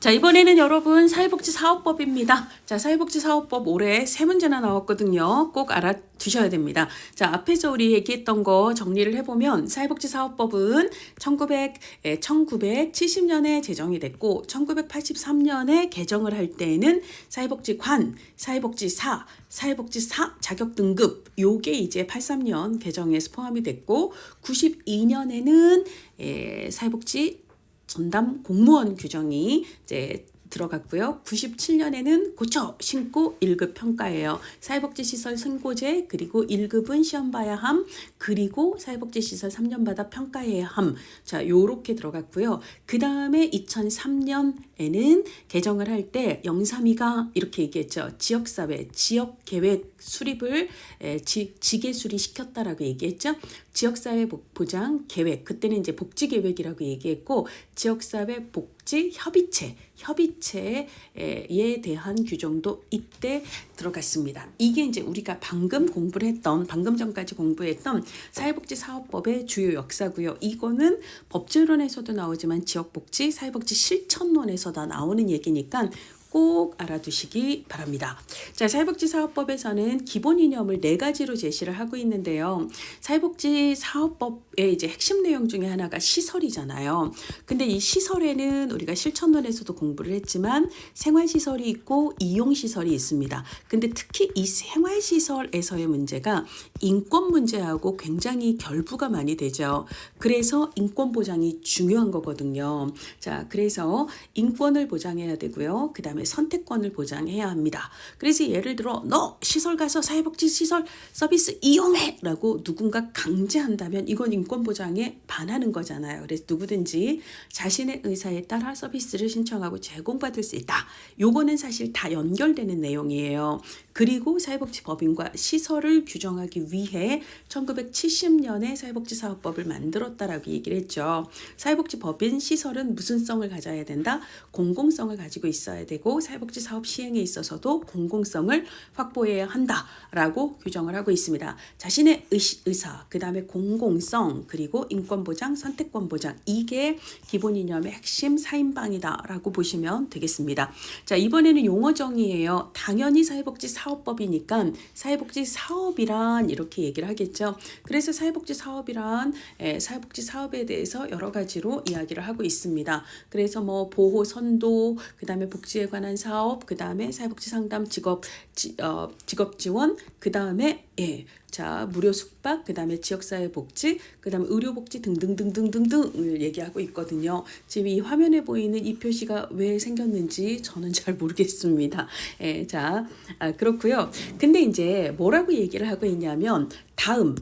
자, 이번에는 여러분 사회복지사업법입니다. 자, 사회복지사업법 올해 3문제나 나왔거든요. 꼭 알아두셔야 됩니다. 자, 앞에서 우리 얘기했던 거 정리를 해보면 사회복지사업법은 1970년에 제정이 됐고 1983년에 개정을 할 때는 사회복지관, 사회복지사 자격 등급 요게 이제 83년 개정에서 포함이 됐고 92년에는 사회복지 전담 공무원 규정이 이제 들어갔고요. 97년에는 고쳐 신고 1급 평가예요. 사회복지시설 승고제 그리고 1급은 시험 봐야 함 그리고 사회복지시설 3년 받아 평가해야 함. 자, 요렇게 들어갔고요. 그 다음에 2003년에는 개정을 할 때 영삼위가 이렇게 얘기했죠. 지역사회, 지역계획 수립을 지계수리 시켰다라고 얘기했죠. 지역사회 보장 계획, 그때는 이제 복지계획이라고 얘기했고 지역사회 복지 협의체에 대한 규정도 이때 들어갔습니다. 이게 이제 우리가 방금 전까지 공부했던 사회복지사업법의 주요 역사고요. 이거는 법제론에서도 나오지만 지역복지, 사회복지 실천론에서 다 나오는 얘기니까 꼭 알아두시기 바랍니다. 자, 사회복지사업법에서는 기본 이념을 4가지로 제시를 하고 있는데요. 사회복지사업법의 이제 핵심 내용 중에 하나가 시설이잖아요. 근데 이 시설에는 우리가 실천론에서도 공부를 했지만 생활시설이 있고 이용시설이 있습니다. 근데 특히 이 생활시설에서의 문제가 인권 문제하고 굉장히 결부가 많이 되죠. 그래서 인권 보장이 중요한 거거든요. 자, 그래서 인권을 보장해야 되고요. 그 다음에 선택권을 보장해야 합니다. 그래서 예를 들어 너 시설 가서 사회복지시설 서비스 이용해 라고 누군가 강제한다면 이건 인권 보장에 반하는 거잖아요. 그래서 누구든지 자신의 의사에 따라 서비스를 신청하고 제공받을 수 있다. 요거는 사실 다 연결되는 내용이에요. 그리고 사회복지법인과 시설을 규정하기 위해 1970년에 사회복지사업법을 만들었다라고 얘기를 했죠. 사회복지법인 시설은 무슨 성을 가져야 된다? 공공성을 가지고 있어야 되고 사회복지사업 시행에 있어서도 공공성을 확보해야 한다라고 규정을 하고 있습니다. 자신의 의사, 그 다음에 공공성, 그리고 인권보장, 선택권보장 이게 기본 이념의 핵심 4인방이다라고 보시면 되겠습니다. 자, 이번에는 용어 정의예요. 당연히 사회복지사업법이니까 사회복지사업이란 이렇게 얘기를 하겠죠. 그래서 사회복지사업이란 사회복지사업에 대해서 여러 가지로 이야기를 하고 있습니다. 그래서 뭐 보호, 선도, 그 다음에 복지에 관한 사업, 그 다음에 사회복지 상담, 직업 지원, 그 다음에 자, 무료 숙박, 그 다음에 지역사회 복지, 그 다음에 의료복지 등등등등등등을 얘기하고 있거든요. 지금 이 화면에 보이는 이 표시가 왜 생겼는지 저는 잘 모르겠습니다. 자, 그렇고요. 근데 이제 뭐라고 얘기를 하고 있냐면 다음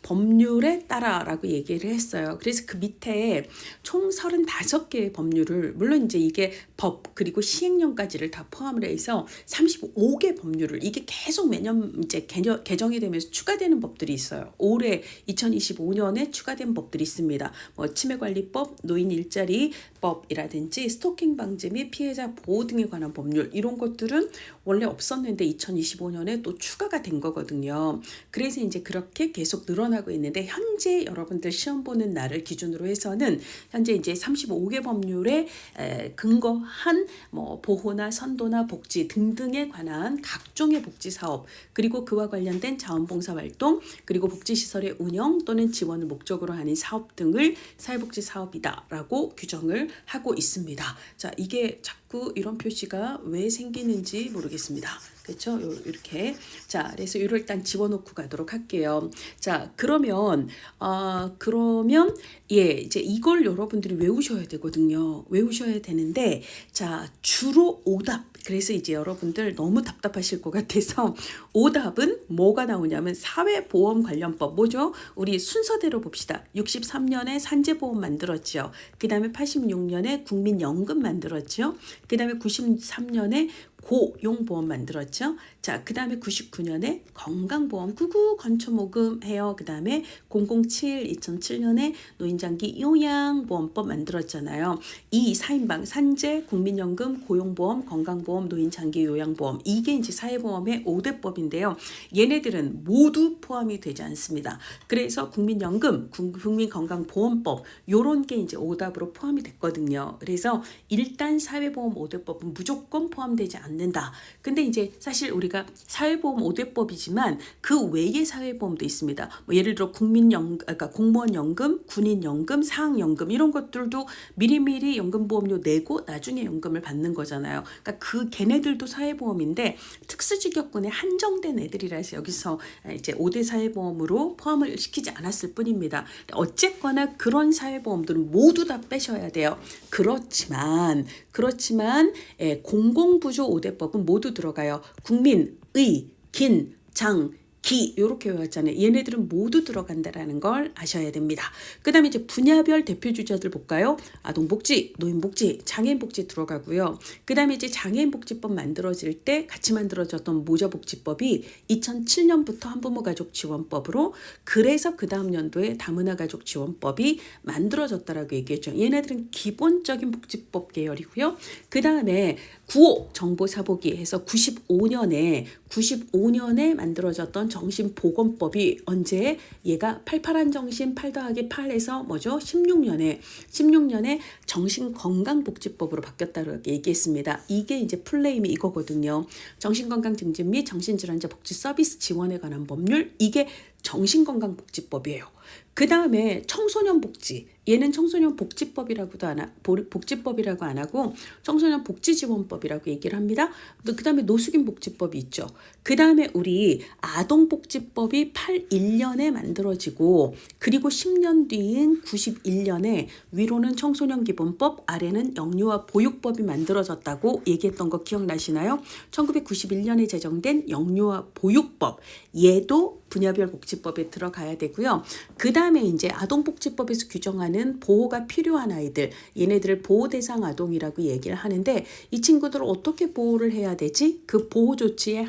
법률에 따라라고 얘기를 했어요. 그래서 그 밑에 총 35개의 법률을 물론 이제 이게 법 그리고 시행령까지를 다 포함을 해서 35개 법률을 이게 계속 매년 이제 개정이 되면서 추가되는 법들이 있어요. 올해 2025년에 추가된 법들이 있습니다. 뭐 치매관리법, 노인 일자리법이라든지 스토킹 방지 및 피해자 보호 등에 관한 법률 이런 것들은 원래 없었는데 2025년에 또 추가가 된 거거든요. 그래서 이제 그렇게 계속 늘어나고 있는데 현재 여러분들 시험 보는 날을 기준으로 해서는 현재 이제 35개 법률에 근거한 뭐 보호나 선도나 복지 등등에 관한 각종의 복지 사업 그리고 그와 관련된 자원봉사 활동 그리고 복지시설의 운영 또는 지원을 목적으로 하는 사업 등을 사회복지 사업이다라고 규정을 하고 있습니다. 자, 이게 자꾸 이런 표시가 왜 생기는지 모르겠습니다. 그렇죠? 이렇게. 자, 그래서 이걸 일단 집어넣고 가도록 할게요. 자, 그러면 이제 이걸 여러분들이 외우셔야 되거든요. 외우셔야 되는데 자, 주로 오답. 그래서 이제 여러분들 너무 답답하실 것 같아서 오답은 뭐가 나오냐면 사회보험 관련법 뭐죠? 우리 순서대로 봅시다. 63년에 산재보험 만들었죠. 그 다음에 86년에 국민연금 만들었죠. 그 다음에 93년에 고용보험 만들었죠. 자, 그 다음에 99년에 건강보험 구구 건초모금 해요. 그 다음에 007 2007년에 노인장기 요양보험법 만들었잖아요. 이 4인방 산재, 국민연금, 고용보험, 건강보험, 노인장기 요양보험 이게 이제 사회보험의 5대법인데요. 얘네들은 모두 포함이 되지 않습니다. 그래서 국민연금, 국민건강보험법 요런 게 이제 오답으로 포함이 됐거든요. 그래서 일단 사회보험 5대법은 무조건 포함되지 않는다. 근데 이제 사실 우리가 사회보험 5대법이지만 그 외의 사회보험도 있습니다. 뭐 예를 들어 그러니까 공무원연금, 군인연금, 사학연금 이런 것들도 미리미리 연금보험료 내고 나중에 연금을 받는 거잖아요. 그러니까 걔네들도 사회보험인데 특수직역군에 한정된 애들이라서 여기서 이제 5대 사회보험으로 포함을 시키지 않았을 뿐입니다. 어쨌거나 그런 사회보험들은 모두 다 빼셔야 돼요. 그렇지만 공공부조 5대법은 모두 들어가요. 국민, 의, 긴, 장, 기 이렇게 외웠잖아요. 얘네들은 모두 들어간다라는 걸 아셔야 됩니다. 그 다음에 이제 분야별 대표 주자들 볼까요? 아동복지, 노인복지, 장애인복지 들어가고요. 그 다음에 이제 장애인복지법 만들어질 때 같이 만들어졌던 모자복지법이 2007년부터 한부모가족지원법으로 그래서 그 다음 연도에 다문화가족지원법이 만들어졌다라고 얘기했죠. 얘네들은 기본적인 복지법 계열이고요. 그 다음에 9호 정보사보기 해서 95년에 만들어졌던 정신보건법이 언제 얘가 88한 정신 8 더하기 8에서 뭐죠? 16년에 정신건강복지법으로 바뀌었다고 얘기했습니다. 이게 이제 풀네임이 이거거든요. 정신건강 증진 및 정신질환자 복지 서비스 지원에 관한 법률 이게 정신건강복지법이에요. 그 다음에 청소년 복지 얘는 청소년 복지법이라고 안 하고 청소년 복지지원법이라고 얘기를 합니다. 그 다음에 노숙인 복지법이 있죠. 그 다음에 우리 아동복지법이 81년에 만들어지고 그리고 10년 뒤인 91년에 위로는 청소년 기본법 아래는 영유아 보육법이 만들어졌다고 얘기했던 거 기억나시나요? 1991년에 제정된 영유아 보육법 얘도 분야별 복지법에 들어가야 되고요. 그 다음에 이제 아동복지법에서 규정하는 보호가 필요한 아이들, 얘네들을 보호대상 아동이라고 얘기를 하는데 이 친구들을 어떻게 보호를 해야 되지? 그 보호 조치의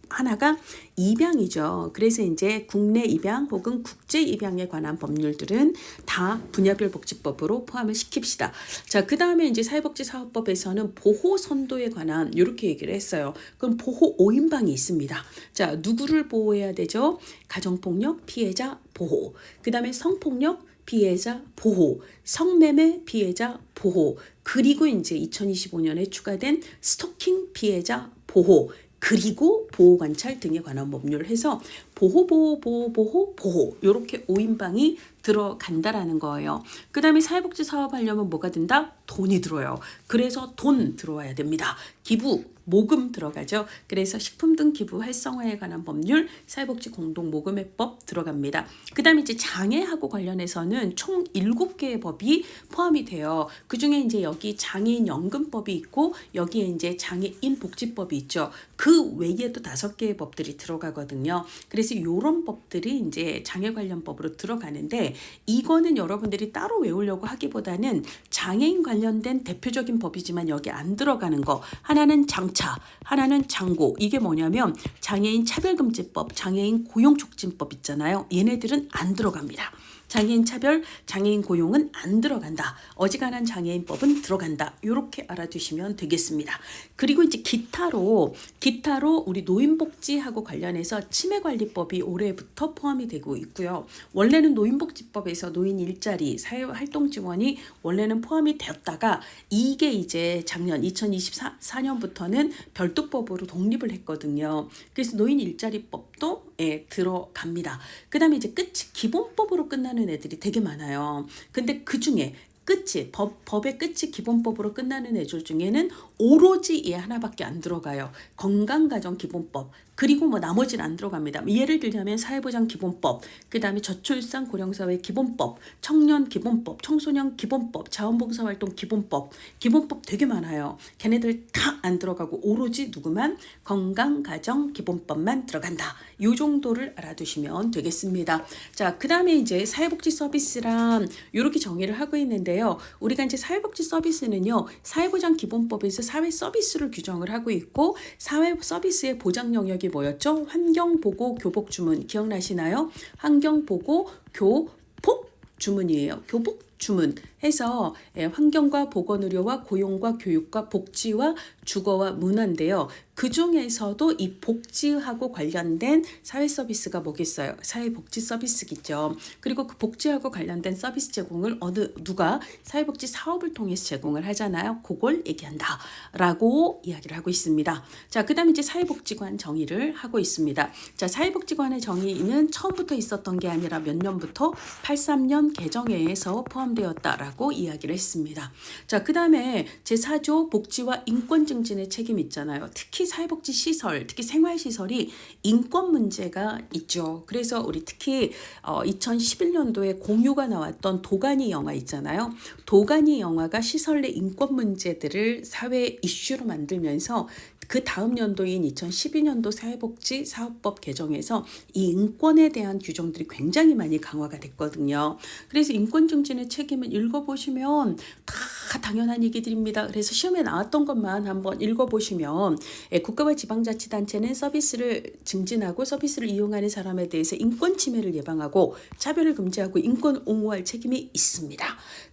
하나가 입양이죠. 그래서 이제 국내 입양 혹은 국제 입양에 관한 법률들은 다 분야별 복지법으로 포함을 시킵시다. 자, 그 다음에 이제 사회복지사업법에서는 보호 선도에 관한 이렇게 얘기를 했어요. 그럼 보호 5인방이 있습니다. 자, 누구를 보호해야 되죠? 가정폭력 피해자 보호. 그 다음에 성폭력 피해자 보호, 성매매 피해자 보호, 그리고 이제 2025년에 추가된 스토킹 피해자 보호. 그리고 보호관찰 등에 관한 법률을 해서 보호 이렇게 5인방이 들어간다라는 거예요. 그 다음에 사회복지 사업 하려면 뭐가 된다? 돈이 들어요. 그래서 돈 들어와야 됩니다. 기부, 모금 들어가죠. 그래서 식품 등 기부 활성화에 관한 법률, 사회복지 공동모금회법 들어갑니다. 그 다음에 이제 장애하고 관련해서는 총 7개의 법이 포함이 돼요. 그 중에 이제 여기 장애인 연금법이 있고 여기에 이제 장애인 복지법이 있죠. 그 외에도 5개의 법들이 들어가거든요. 그래서 이런 법들이 이제 장애 관련 법으로 들어가는데 이거는 여러분들이 따로 외우려고 하기보다는 장애인 관련된 대표적인 법이지만 여기 안 들어가는 거 하나는 장차, 하나는 장고. 이게 뭐냐면 장애인 차별금지법, 장애인 고용촉진법 있잖아요. 얘네들은 안 들어갑니다. 장애인 차별, 장애인 고용은 안 들어간다. 어지간한 장애인법은 들어간다. 이렇게 알아두시면 되겠습니다. 그리고 이제 기타로 우리 노인복지하고 관련해서 치매관리법이 올해부터 포함이 되고 있고요. 원래는 노인복지법에서 노인 일자리, 사회활동지원이 원래는 포함이 되었다가 이게 이제 작년 2024년부터는 별도법으로 독립을 했거든요. 그래서 노인 일자리법도 들어갑니다. 그 다음에 이제 끝이 기본법으로 끝나는 애들이 되게 많아요. 근데 그 중에 법의 끝이 기본법으로 끝나는 애들 중에는 오로지 얘 하나밖에 안 들어가요. 건강가정기본법. 그리고 뭐 나머지는 안 들어갑니다. 예를 들자면 사회보장기본법, 그 다음에 저출산 고령사회 기본법, 청년기본법, 청소년기본법, 자원봉사활동기본법, 기본법 되게 많아요. 걔네들 다 안 들어가고 오로지 누구만 건강가정기본법만 들어간다. 이 정도를 알아두시면 되겠습니다. 자, 그 다음에 이제 사회복지 서비스란 이렇게 정의를 하고 있는데 있는데요. 우리가 이제 사회복지 서비스는요, 사회보장기본법에서 사회 서비스를 규정을 하고 있고, 사회 서비스의 보장 영역이 뭐였죠? 환경보고 교복 주문 기억나시나요? 환경보고 교복 주문이에요. 교복 주문 해서 환경과 보건의료와 고용과 교육과 복지와 주거와 문화인데요. 그 중에서도 이 복지하고 관련된 사회 서비스가 뭐겠어요? 사회복지 서비스겠죠. 그리고 그 복지하고 관련된 서비스 제공을 누가 사회복지 사업을 통해서 제공을 하잖아요. 그걸 얘기한다라고 이야기를 하고 있습니다. 자, 그다음에 이제 사회복지관 정의를 하고 있습니다. 자, 사회복지관의 정의는 처음부터 있었던 게 아니라 몇 년부터 83년 개정에서 포함되었다라고 이야기를 했습니다. 자, 그다음에 제4조 복지와 인권 증진의 책임 있잖아요. 특히 사회복지 시설, 특히 생활시설이 인권 문제가 있죠. 그래서 우리 특히 2011년도에 공유가 나왔던 도가니 영화 있잖아요. 도가니 영화가 시설 내 인권 문제들을 사회 이슈로 만들면서 그 다음 연도인 2012년도 사회복지 사업법 개정에서 이 인권에 대한 규정들이 굉장히 많이 강화가 됐거든요. 그래서 인권 증진의 책임을 읽어보시면 다 당연한 얘기들입니다. 그래서 시험에 나왔던 것만 한번 읽어보시면 국가와 지방자치단체는 서비스를 증진하고 서비스를 이용하는 사람에 대해서 인권 침해를 예방하고 차별을 금지하고 인권 옹호할 책임이 있습니다.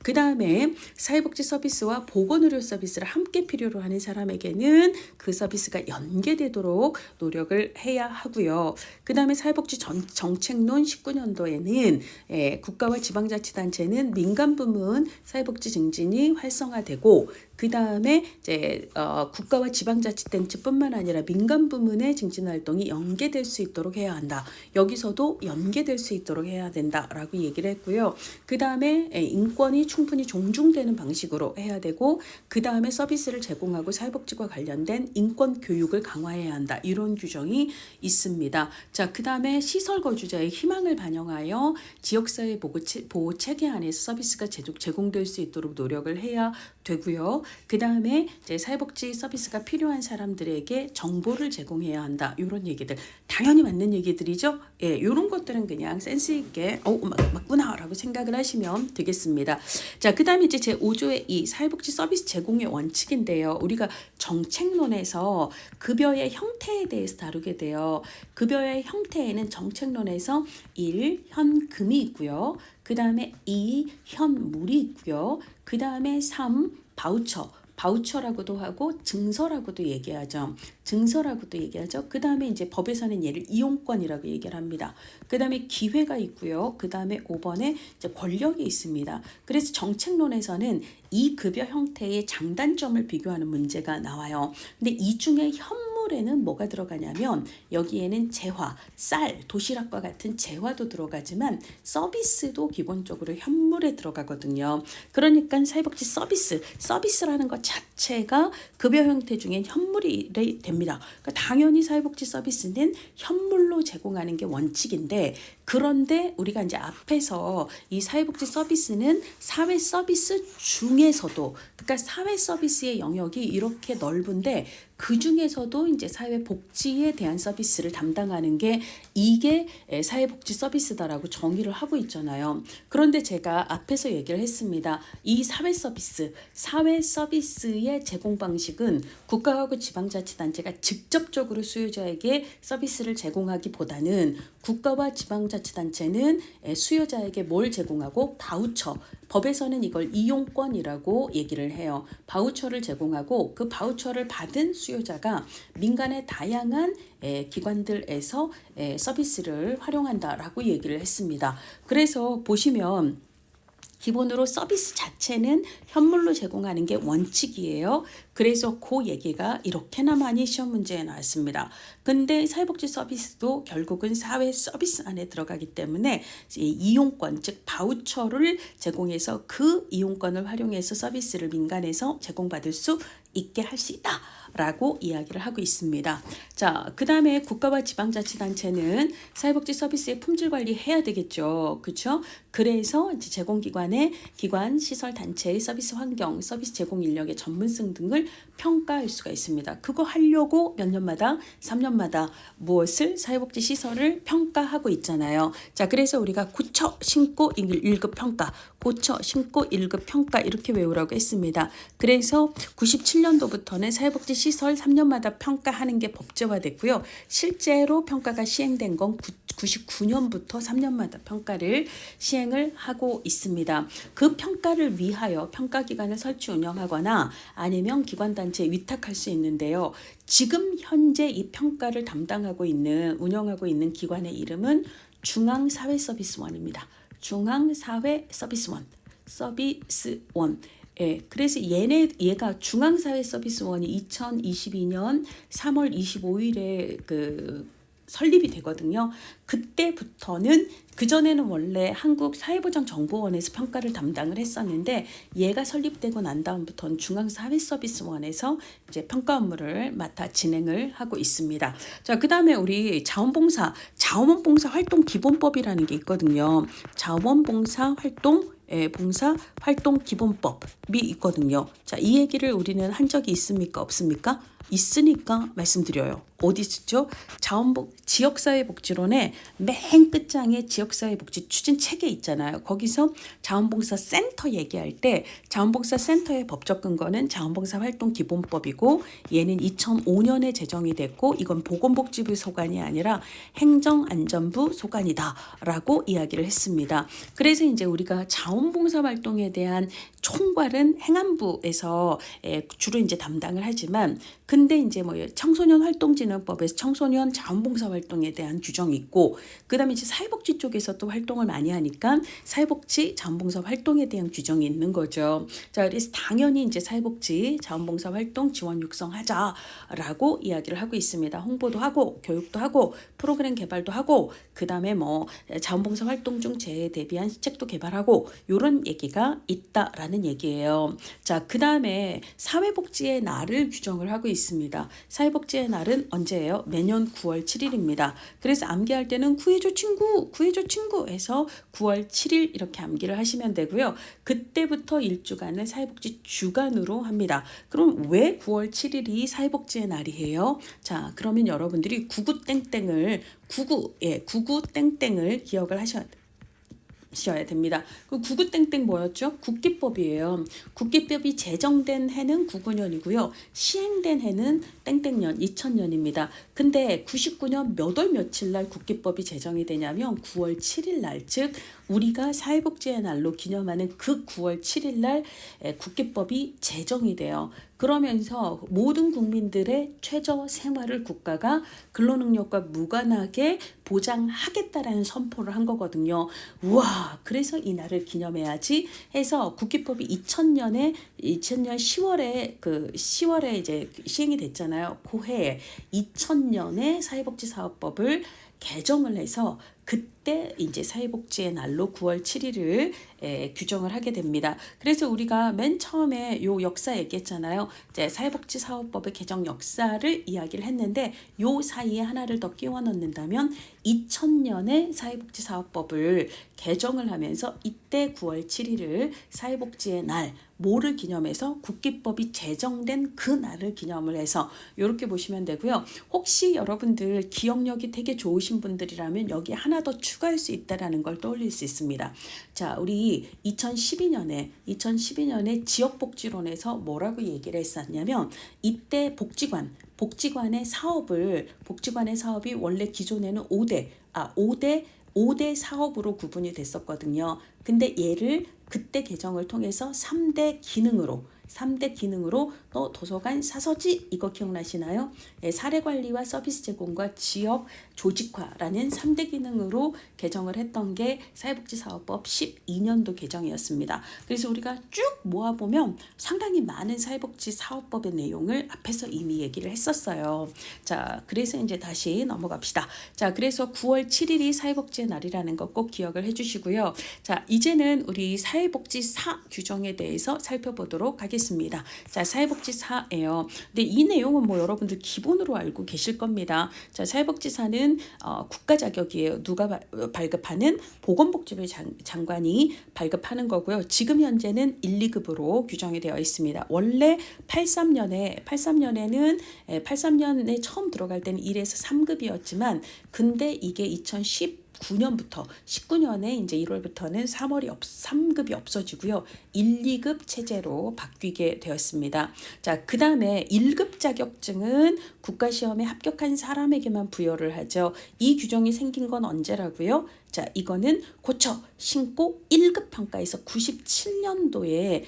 그 다음에 사회복지 서비스와 보건의료 서비스를 함께 필요로 하는 사람에게는 그 서비스가 연계되도록 노력을 해야 하고요. 그 다음에 사회복지 정책론 19년도에는 국가와 지방자치단체는 민간 부문 사회복지 증진이 활성화되고 그 다음에 이제 국가와 지방자치단체뿐만 아니라 민간 부문의 증진 활동이 연계될 수 있도록 해야 한다. 여기서도 연계될 수 있도록 해야 된다라고 얘기를 했고요. 그 다음에 인권이 충분히 존중되는 방식으로 해야 되고 그 다음에 서비스를 제공하고 사회복지와 관련된 인권 교육을 강화해야 한다. 이런 규정이 있습니다. 자, 그 다음에 시설 거주자의 희망을 반영하여 지역사회 보호 체계 안에서 서비스가 제공될 수 있도록 노력을 해야 되고요. 그 다음에 이제 사회복지 서비스가 필요한 사람들에게 정보를 제공해야 한다. 이런 얘기들 당연히 맞는 얘기들이죠. 예, 이런 것들은 그냥 센스 있게 맞구나라고 생각을 하시면 되겠습니다. 자, 그 다음에 이제 제 5조의 이 사회복지 서비스 제공의 원칙인데요. 우리가 정책론에서 급여의 형태에 대해서 다루게 돼요. 급여의 형태에는 정책론에서 1. 현금이 있고요. 그 다음에 2. 현물이 있고요. 그 다음에 3. 바우처라고도 하고 증서라고도 얘기하죠. 그 다음에 이제 법에서는 얘를 이용권이라고 얘기를 합니다. 그 다음에 기회가 있고요. 그 다음에 5번에 이제 권력이 있습니다. 그래서 정책론에서는 이 급여 형태의 장단점을 비교하는 문제가 나와요. 근데 이 중에 현물에는 뭐가 들어가냐면 여기에는 재화, 쌀, 도시락과 같은 재화도 들어가지만 서비스도 기본적으로 현물에 들어가거든요. 그러니까 사회복지 서비스라는 것 자체가 급여 형태 중에 현물이 됩니다. 그러니까 당연히 사회복지 서비스는 현물로 제공하는 게 원칙인데 그런데 우리가 이제 앞에서 이 사회복지 서비스는 사회 서비스 중에서도 그러니까 사회 서비스의 영역이 이렇게 넓은데 그 중에서도 이제 사회복지에 대한 서비스를 담당하는 게 이게 사회복지 서비스다라고 정의를 하고 있잖아요. 그런데 제가 앞에서 얘기를 했습니다. 이 사회 서비스의 제공 방식은 국가하고 지방자치단체가 직접적으로 수요자에게 서비스를 제공하기보다는 국가와 지방자치단체는 수요자에게 뭘 제공하고 바우처, 법에서는 이걸 이용권이라고 얘기를 해요. 바우처를 제공하고 그 바우처를 받은 수요자가 민간의 다양한 기관들에서 서비스를 활용한다라고 얘기를 했습니다. 그래서 보시면 기본으로 서비스 자체는 현물로 제공하는 게 원칙이에요. 그래서 그 얘기가 이렇게나 많이 시험 문제에 나왔습니다. 근데 사회복지 서비스도 결국은 사회 서비스 안에 들어가기 때문에 이용권, 즉 바우처를 제공해서 그 이용권을 활용해서 서비스를 민간에서 제공받을 수 있게 할 수 있다. 라고 이야기를 하고 있습니다. 자, 그 다음에 국가와 지방자치단체는 사회복지 서비스의 품질 관리 해야 되겠죠. 그렇죠? 그래서 이제 제공기관은 기관의 기관, 시설, 단체의 서비스 환경, 서비스 제공 인력의 전문성 등을 평가할 수가 있습니다. 그거 하려고 몇 년마다 3년마다 무엇을 사회복지 시설을 평가하고 있잖아요. 자, 그래서 우리가 고쳐, 신고, 1급 평가, 고쳐, 신고, 1급 평가 이렇게 외우라고 했습니다. 그래서 97년도부터는 사회복지 시설 3년마다 평가하는 게 법제화됐고요. 실제로 평가가 시행된 건 99년부터 3년마다 평가를 시행을 하고 있습니다. 그 평가를 위하여 평가기관을 설치 운영하거나 아니면 기관단체에 위탁할 수 있는데요. 지금 현재 이 평가를 담당하고 있는 운영하고 있는 기관의 이름은 중앙사회서비스원입니다. 중앙사회서비스원. 예, 그래서 얘가 중앙사회서비스원이 2022년 3월 25일에 설립이 되거든요. 그때부터는 그전에는 원래 한국사회보장정보원에서 평가를 담당을 했었는데 얘가 설립되고 난 다음부터는 중앙사회서비스원에서 이제 평가 업무를 맡아 진행을 하고 있습니다. 자, 그다음에 우리 자원봉사 활동 기본법이라는 게 있거든요. 자원봉사 활동 기본법이 있거든요. 자, 이 얘기를 우리는 한 적이 있습니까? 없습니까? 있으니까 말씀드려요. 어디 있죠? 지역사회복지론의 맨 끝장에 지역사회복지 추진 체계 있잖아요. 거기서 자원봉사센터 얘기할 때 자원봉사센터의 법적 근거는 자원봉사활동기본법이고 얘는 2005년에 제정이 됐고 이건 보건복지부 소관이 아니라 행정안전부 소관이다라고 이야기를 했습니다. 그래서 이제 우리가 자원봉사활동에 대한 총괄은 행안부에서 주로 이제 담당을 하지만 근데 이제 청소년 활동진흥법에서 청소년 자원봉사 활동에 대한 규정이 있고 그다음에 이제 사회복지 쪽에서 또 활동을 많이 하니까 사회복지 자원봉사 활동에 대한 규정이 있는 거죠. 자, 그래서 당연히 이제 사회복지 자원봉사 활동 지원 육성하자라고 이야기를 하고 있습니다. 홍보도 하고 교육도 하고 프로그램 개발도 하고 그다음에 자원봉사 활동 중 재해에 대비한 시책도 개발하고 이런 얘기가 있다라는 얘기예요. 자, 그다음에 사회복지의 날을 규정을 하고 있습니다. 사회복지의 날은 언제예요? 매년 9월 7일입니다. 그래서 암기할 때는 구해줘 친구 해서 9월 7일 이렇게 암기를 하시면 되고요. 그때부터 일주간을 사회복지 주간으로 합니다. 그럼 왜 9월 7일이 사회복지의 날이에요? 자, 그러면 여러분들이 구구 땡땡을 기억을 하셔야 됩니다. 그 구구땡땡 뭐였죠? 국기법이에요. 국기법이 제정된 해는 99년이고요. 시행된 해는 땡땡년 2000년입니다. 근데 99년 몇 월 며칠 날 국기법이 제정이 되냐면 9월 7일 날, 즉 우리가 사회복지의 날로 기념하는 그 9월 7일 날 국기법이 제정이 돼요. 그러면서 모든 국민들의 최저 생활을 국가가 근로능력과 무관하게 보장하겠다라는 선포를 한 거거든요. 우와, 그래서 이 날을 기념해야지 해서 국기법이 2000년 10월에 이제 시행이 됐잖아요. 그 해에 2000년에 사회복지사업법을 개정을 해서 그때 이제 사회복지의 날로 9월 7일을 규정을 하게 됩니다. 그래서 우리가 맨 처음에 요 역사 얘기했잖아요. 이제 사회복지사업법의 개정 역사를 이야기를 했는데 요 사이에 하나를 더 끼워 넣는다면 2000년에 사회복지사업법을 개정을 하면서 이때 9월 7일을 사회복지의 날 뭐를 기념해서 국기법이 제정된 그 날을 기념을 해서 이렇게 보시면 되고요. 혹시 여러분들 기억력이 되게 좋으신 분들이라면 여기 하나 더 추가할 수 있다라는 걸 떠올릴 수 있습니다. 자, 우리 2012년에 지역복지론에서 뭐라고 얘기를 했었냐면 이때 복지관의 사업이 원래 기존에는 5대 사업으로 구분이 됐었거든요. 근데 얘를 그때 개정을 통해서 3대 기능으로 도서관, 사서지 이거 기억나시나요? 사례관리와 서비스 제공과 지역 조직화라는 3대 기능으로 개정을 했던 게 사회복지사업법 12년도 개정이었습니다. 그래서 우리가 쭉 모아보면 상당히 많은 사회복지사업법의 내용을 앞에서 이미 얘기를 했었어요. 자, 그래서 이제 다시 넘어갑시다. 자, 그래서 9월 7일이 사회복지의 날이라는 거 꼭 기억을 해주시고요. 자, 이제는 우리 사회복지사 규정에 대해서 살펴보도록 하겠습니다. 하겠습니다. 자, 사회복지사예요. 근데 이 내용은 뭐 여러분들 기본으로 알고 계실 겁니다. 자, 사회복지사는 국가 자격이에요. 누가 발급하는 보건복지부 장관이 발급하는 거고요. 지금 현재는 1, 2급으로 규정이 되어 있습니다. 원래 83년에 처음 들어갈 때는 1에서 3급이었지만 근데 이게 2019년부터 19년에 이제 1월부터는 3급이 없어지고요. 1, 2급 체제로 바뀌게 되었습니다. 자, 그다음에 1급 자격증은 국가시험에 합격한 사람에게만 부여를 하죠. 이 규정이 생긴 건 언제라고요? 자, 이거는 고쳐 신고 1급 평가에서 97년도에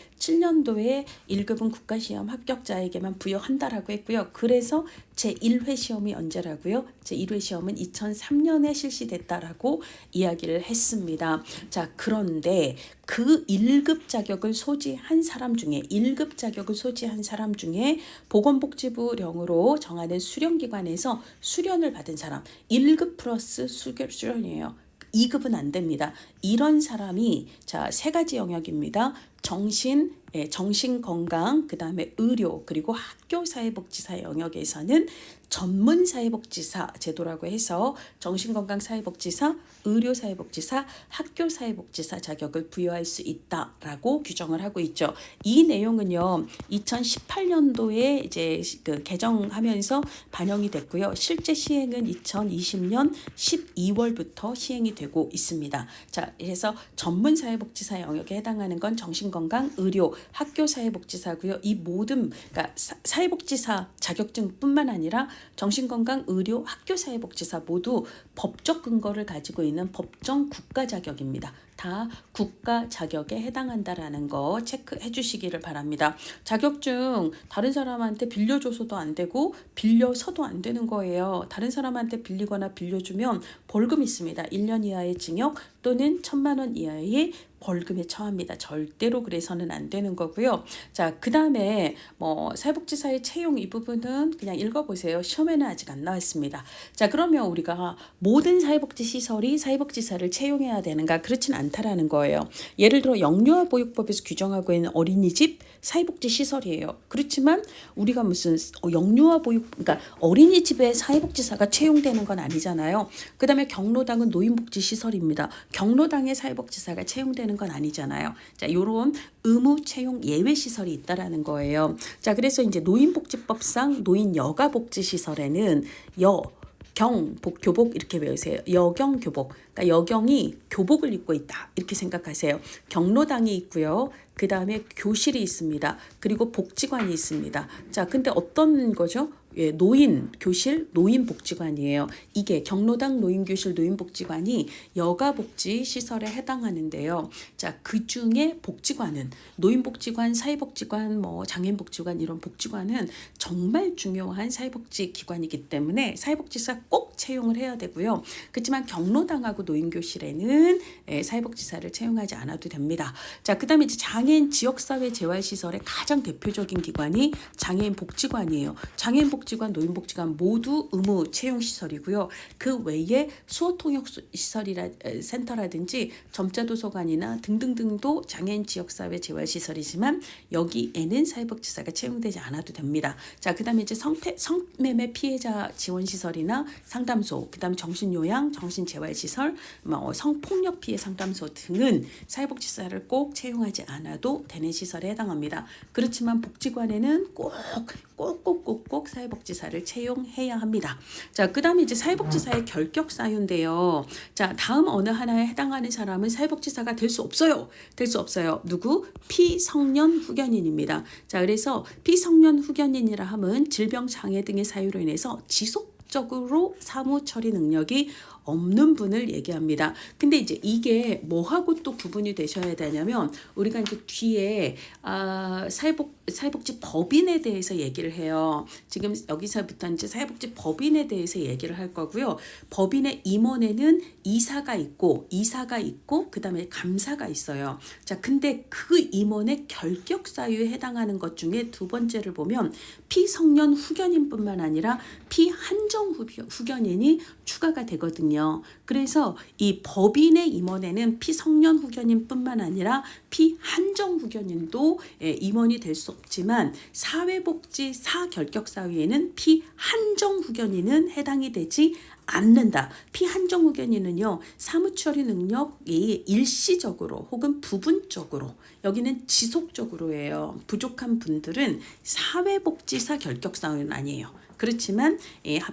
1급은 국가시험 합격자에게만 부여한다라고 했고요. 그래서 제1회 시험이 언제라고요? 제1회 시험은 2003년에 실시됐다라고 이야기를 했습니다. 자, 그런데 그 1급 자격을 소지한 사람 중에 보건복지부령으로 정하는 수련기관에서 수련을 받은 사람 1급 플러스 수련이에요. 2급은 안 됩니다. 이런 사람이 자, 세 가지 영역입니다. 정신건강, 그 다음에 의료, 그리고 학교사회복지사 영역에서는 전문사회복지사 제도라고 해서 정신건강사회복지사, 의료사회복지사, 학교사회복지사 자격을 부여할 수 있다라고 규정을 하고 있죠. 이 내용은요, 2018년도에 이제 그 개정하면서 반영이 됐고요. 실제 시행은 2020년 12월부터 시행이 되고 있습니다. 자, 그래서 전문사회복지사 영역에 해당하는 건 정신건강, 의료, 학교사회복지사고요. 이 모든 그러니까 사회복지사 자격증뿐만 아니라 정신건강, 의료, 학교사회복지사 모두 법적 근거를 가지고 있는 법정 국가 자격입니다. 다 국가 자격에 해당한다라는 거 체크해 주시기를 바랍니다. 자격증 다른 사람한테 빌려줘서도 안 되고 빌려서도 안 되는 거예요. 다른 사람한테 빌리거나 빌려주면 벌금 있습니다. 1년 이하의 징역 또는 1,000만 원 이하의 벌금에 처합니다. 절대로 그래서는 안 되는 거고요. 자, 그 다음에 사회복지사의 채용 이 부분은 그냥 읽어보세요. 시험에는 아직 안 나왔습니다. 자, 그러면 우리가 모든 사회복지시설이 사회복지사를 채용해야 되는가? 그렇진 않다라는 거예요. 예를 들어 영유아보육법에서 규정하고 있는 어린이집 사회복지시설이에요. 그렇지만 우리가 무슨 그러니까 어린이집에 사회복지사가 채용되는 건 아니잖아요. 그 다음에 경로당은 노인복지시설입니다. 경로당에 사회복지사가 채용되는 건 아니잖아요. 자, 요런 의무 채용 예외 시설이 있다라는 거예요. 자, 그래서 이제 노인복지법상 노인여가복지시설에는 교복 이렇게 외우세요. 여경교복. 그러니까 여경이 교복을 입고 있다. 이렇게 생각하세요. 경로당이 있고요. 그 다음에 교실이 있습니다. 그리고 복지관이 있습니다. 자, 근데 어떤 거죠? 예, 노인교실, 노인복지관이에요. 이게 경로당 노인교실, 노인복지관이 여가복지시설에 해당하는데요. 자, 그 중에 복지관은 노인복지관, 사회복지관, 장애인복지관 이런 복지관은 정말 중요한 사회복지기관이기 때문에 사회복지사 꼭 채용을 해야 되고요. 그렇지만 경로당하고 노인교실에는 사회복지사를 채용하지 않아도 됩니다. 자, 그 다음에 이제 장애인 지역사회 재활시설의 가장 대표적인 기관이 장애인 복지관이에요. 장애인 복지관, 노인복지관 모두 의무 채용 시설이고요. 그 외에 수호통역센터라든지 점자도서관이나 등등등도 장애인 지역사회 재활시설이지만 여기에는 사회복지사가 채용되지 않아도 됩니다. 자, 그 다음에 이제 성매매 피해자 지원시설이나 상담소, 그 다음에 정신요양, 정신재활시설, 성폭력 피해 상담소 등은 사회복지사를 꼭 채용하지 않아도 되는 시설에 해당합니다. 그렇지만 복지관에는 꼭 사회복지사를 채용해야 합니다. 자, 그 다음에 이제 사회복지사의 결격 사유인데요. 자, 다음 어느 하나에 해당하는 사람은 사회복지사가 될 수 없어요. 누구? 피성년 후견인입니다. 자, 그래서 피성년 후견인이라 함은 질병, 장애 등의 사유로 인해서 지속적으로 사무 처리 능력이 없는 분을 얘기합니다. 근데 이제 이게 뭐하고 또 구분이 되셔야 되냐면 우리가 이제 뒤에 사회복지 법인에 대해서 얘기를 해요. 지금 여기서부터 이제 사회복지 법인에 대해서 얘기를 할 거고요. 법인의 임원에는 이사가 있고 그다음에 감사가 있어요. 자, 근데 그 임원의 결격 사유에 해당하는 것 중에 두 번째를 보면 피성년 후견인뿐만 아니라 피한정 후견인이 추가가 되거든요. 있거든요. 그래서 이 법인의 임원에는 피성년 후견인 뿐만 아니라 피한정 후견인도 임원이 될 수 없지만 사회복지사 결격사유에는 피한정 후견인은 해당이 되지 않는다. 피한정 후견인은요, 사무처리 능력이 일시적으로 혹은 부분적으로, 여기는 지속적으로예요. 부족한 분들은 사회복지사 결격사유는 아니에요. 그렇지만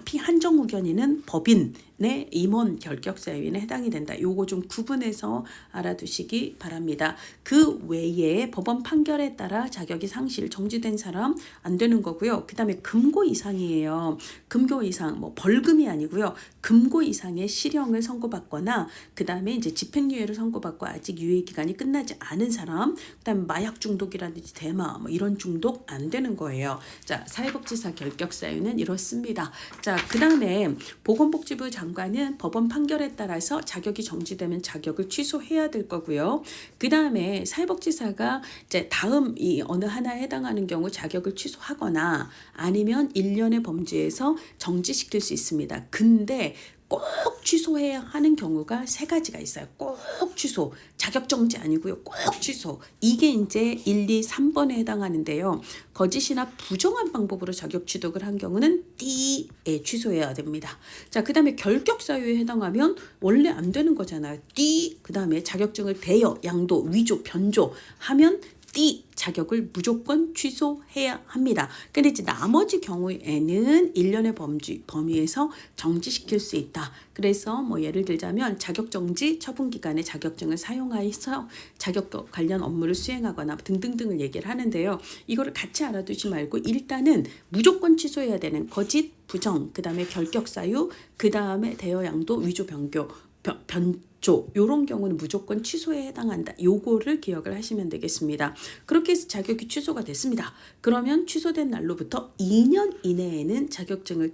피한정 후견인은 법인의 임원 결격사유에 해당이 된다. 요거 좀 구분해서 알아두시기 바랍니다. 그 외에 법원 판결에 따라 자격이 상실, 정지된 사람 안 되는 거고요. 그 다음에 금고 이상이에요. 금고 이상, 뭐 벌금이 아니고요. 금고 이상의 실형을 선고받거나 그 다음에 이제 집행유예를 선고받고 아직 유예 기간이 끝나지 않은 사람, 그 다음에 마약 중독이라든지 대마 뭐 이런 중독 안 되는 거예요. 자, 사회복지사 결격사유는 이렇습니다. 자, 그 다음에 보건복지부 장관은 법원 판결에 따라서 자격이 정지되면 자격을 취소해야 될 거고요. 그 다음에 사회복지사가 이제 다음 이 어느 하나에 해당하는 경우 자격을 취소하거나 아니면 1년의 범죄에서 정지시킬 수 있습니다. 근데 꼭 취소해야 하는 경우가 세 가지가 있어요. 꼭 취소. 자격정지 아니고요. 꼭 취소. 이게 이제 1, 2, 3번에 해당하는데요. 거짓이나 부정한 방법으로 자격 취득을 한 경우는 띠에 취소해야 됩니다. 자, 그 다음에 결격사유에 해당하면 원래 안 되는 거잖아요. 띠. 그 다음에 자격증을 대여, 양도, 위조, 변조 하면 띠 자격을 무조건 취소해야 합니다. 근데 이제 나머지 경우에는 1년의 범위에서 정지시킬 수 있다. 그래서 뭐 예를 들자면 자격정지 처분 기간에 자격증을 사용하여서 자격 관련 업무를 수행하거나 등등등을 얘기를 하는데요. 이거를 같이 알아두지 말고 일단은 무조건 취소해야 되는 거짓, 부정, 그 다음에 결격사유, 그 다음에 대여, 양도, 위조, 변조 이런 경우는 무조건 취소에 해당한다. 요거를 기억을 하시면 되겠습니다. 그렇게 해서 자격이 취소가 됐습니다. 그러면 취소된 날로부터 2년 이내에는 자격증을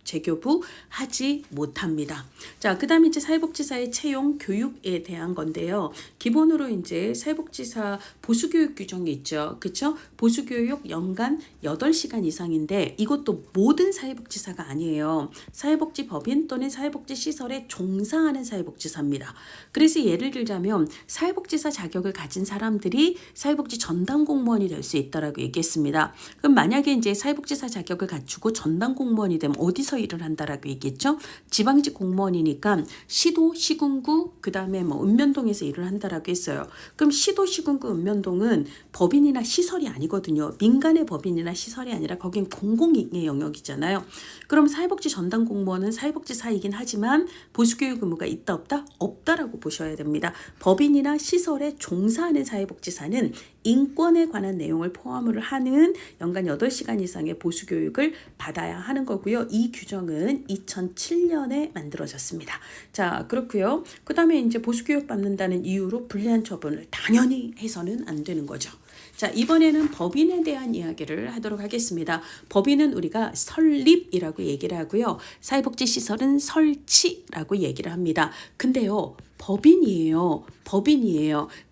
재교부하지 못합니다. 자, 그 다음에 이제 사회복지사의 채용 교육에 대한 건데요. 기본으로 이제 사회복지사 보수교육 규정이 있죠. 그렇죠? 보수교육 연간 8시간 이상인데 이것도 모든 사회복지사가 아니에요. 사회복지법인 또는 사회복지시설에 종사하는 사회복지사입니다. 그래서 예를 들자면 사회복지사 자격을 가진 사람들이 사회복지 전담 공무원이 될 수 있다라고 얘기했습니다. 그럼 만약에 이제 사회복지사 자격을 갖추고 전담 공무원이 되면 어디서 일을 한다라고 얘기했죠? 지방직 공무원이니까 시도, 시군구, 그 다음에 뭐 읍면동에서 일을 한다라고 했어요. 그럼 시도, 시군구, 읍면동은 법인이나 시설이 아니거든요. 민간의 법인이나 시설이 아니라 거긴 공공의 영역이잖아요. 그럼 사회복지 전담 공무원은 사회복지사이긴 하지만 보수교육 의무가 있다 없다? 없다라고 보셔야 됩니다. 법인이나 시설에 종사하는 사회복지사는 인권에 관한 내용을 포함을 하는 연간 8시간 이상의 보수교육을 받아야 하는 거고요. 이 규정은 2007년에 만들어졌습니다. 자, 그렇고요. 그 다음에 이제 보수교육 받는다는 이유로 불리한 처분을 당연히 해서는 안 되는 거죠. 자, 이번에는 법인에 대한 이야기를 하도록 하겠습니다. 법인은 우리가 설립이라고 얘기를 하고요. 사회복지시설은 설치라고 얘기를 합니다. 근데요, 법인이에요.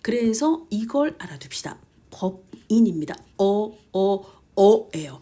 그래서 이걸 알아둡시다. 법인입니다. 어예요.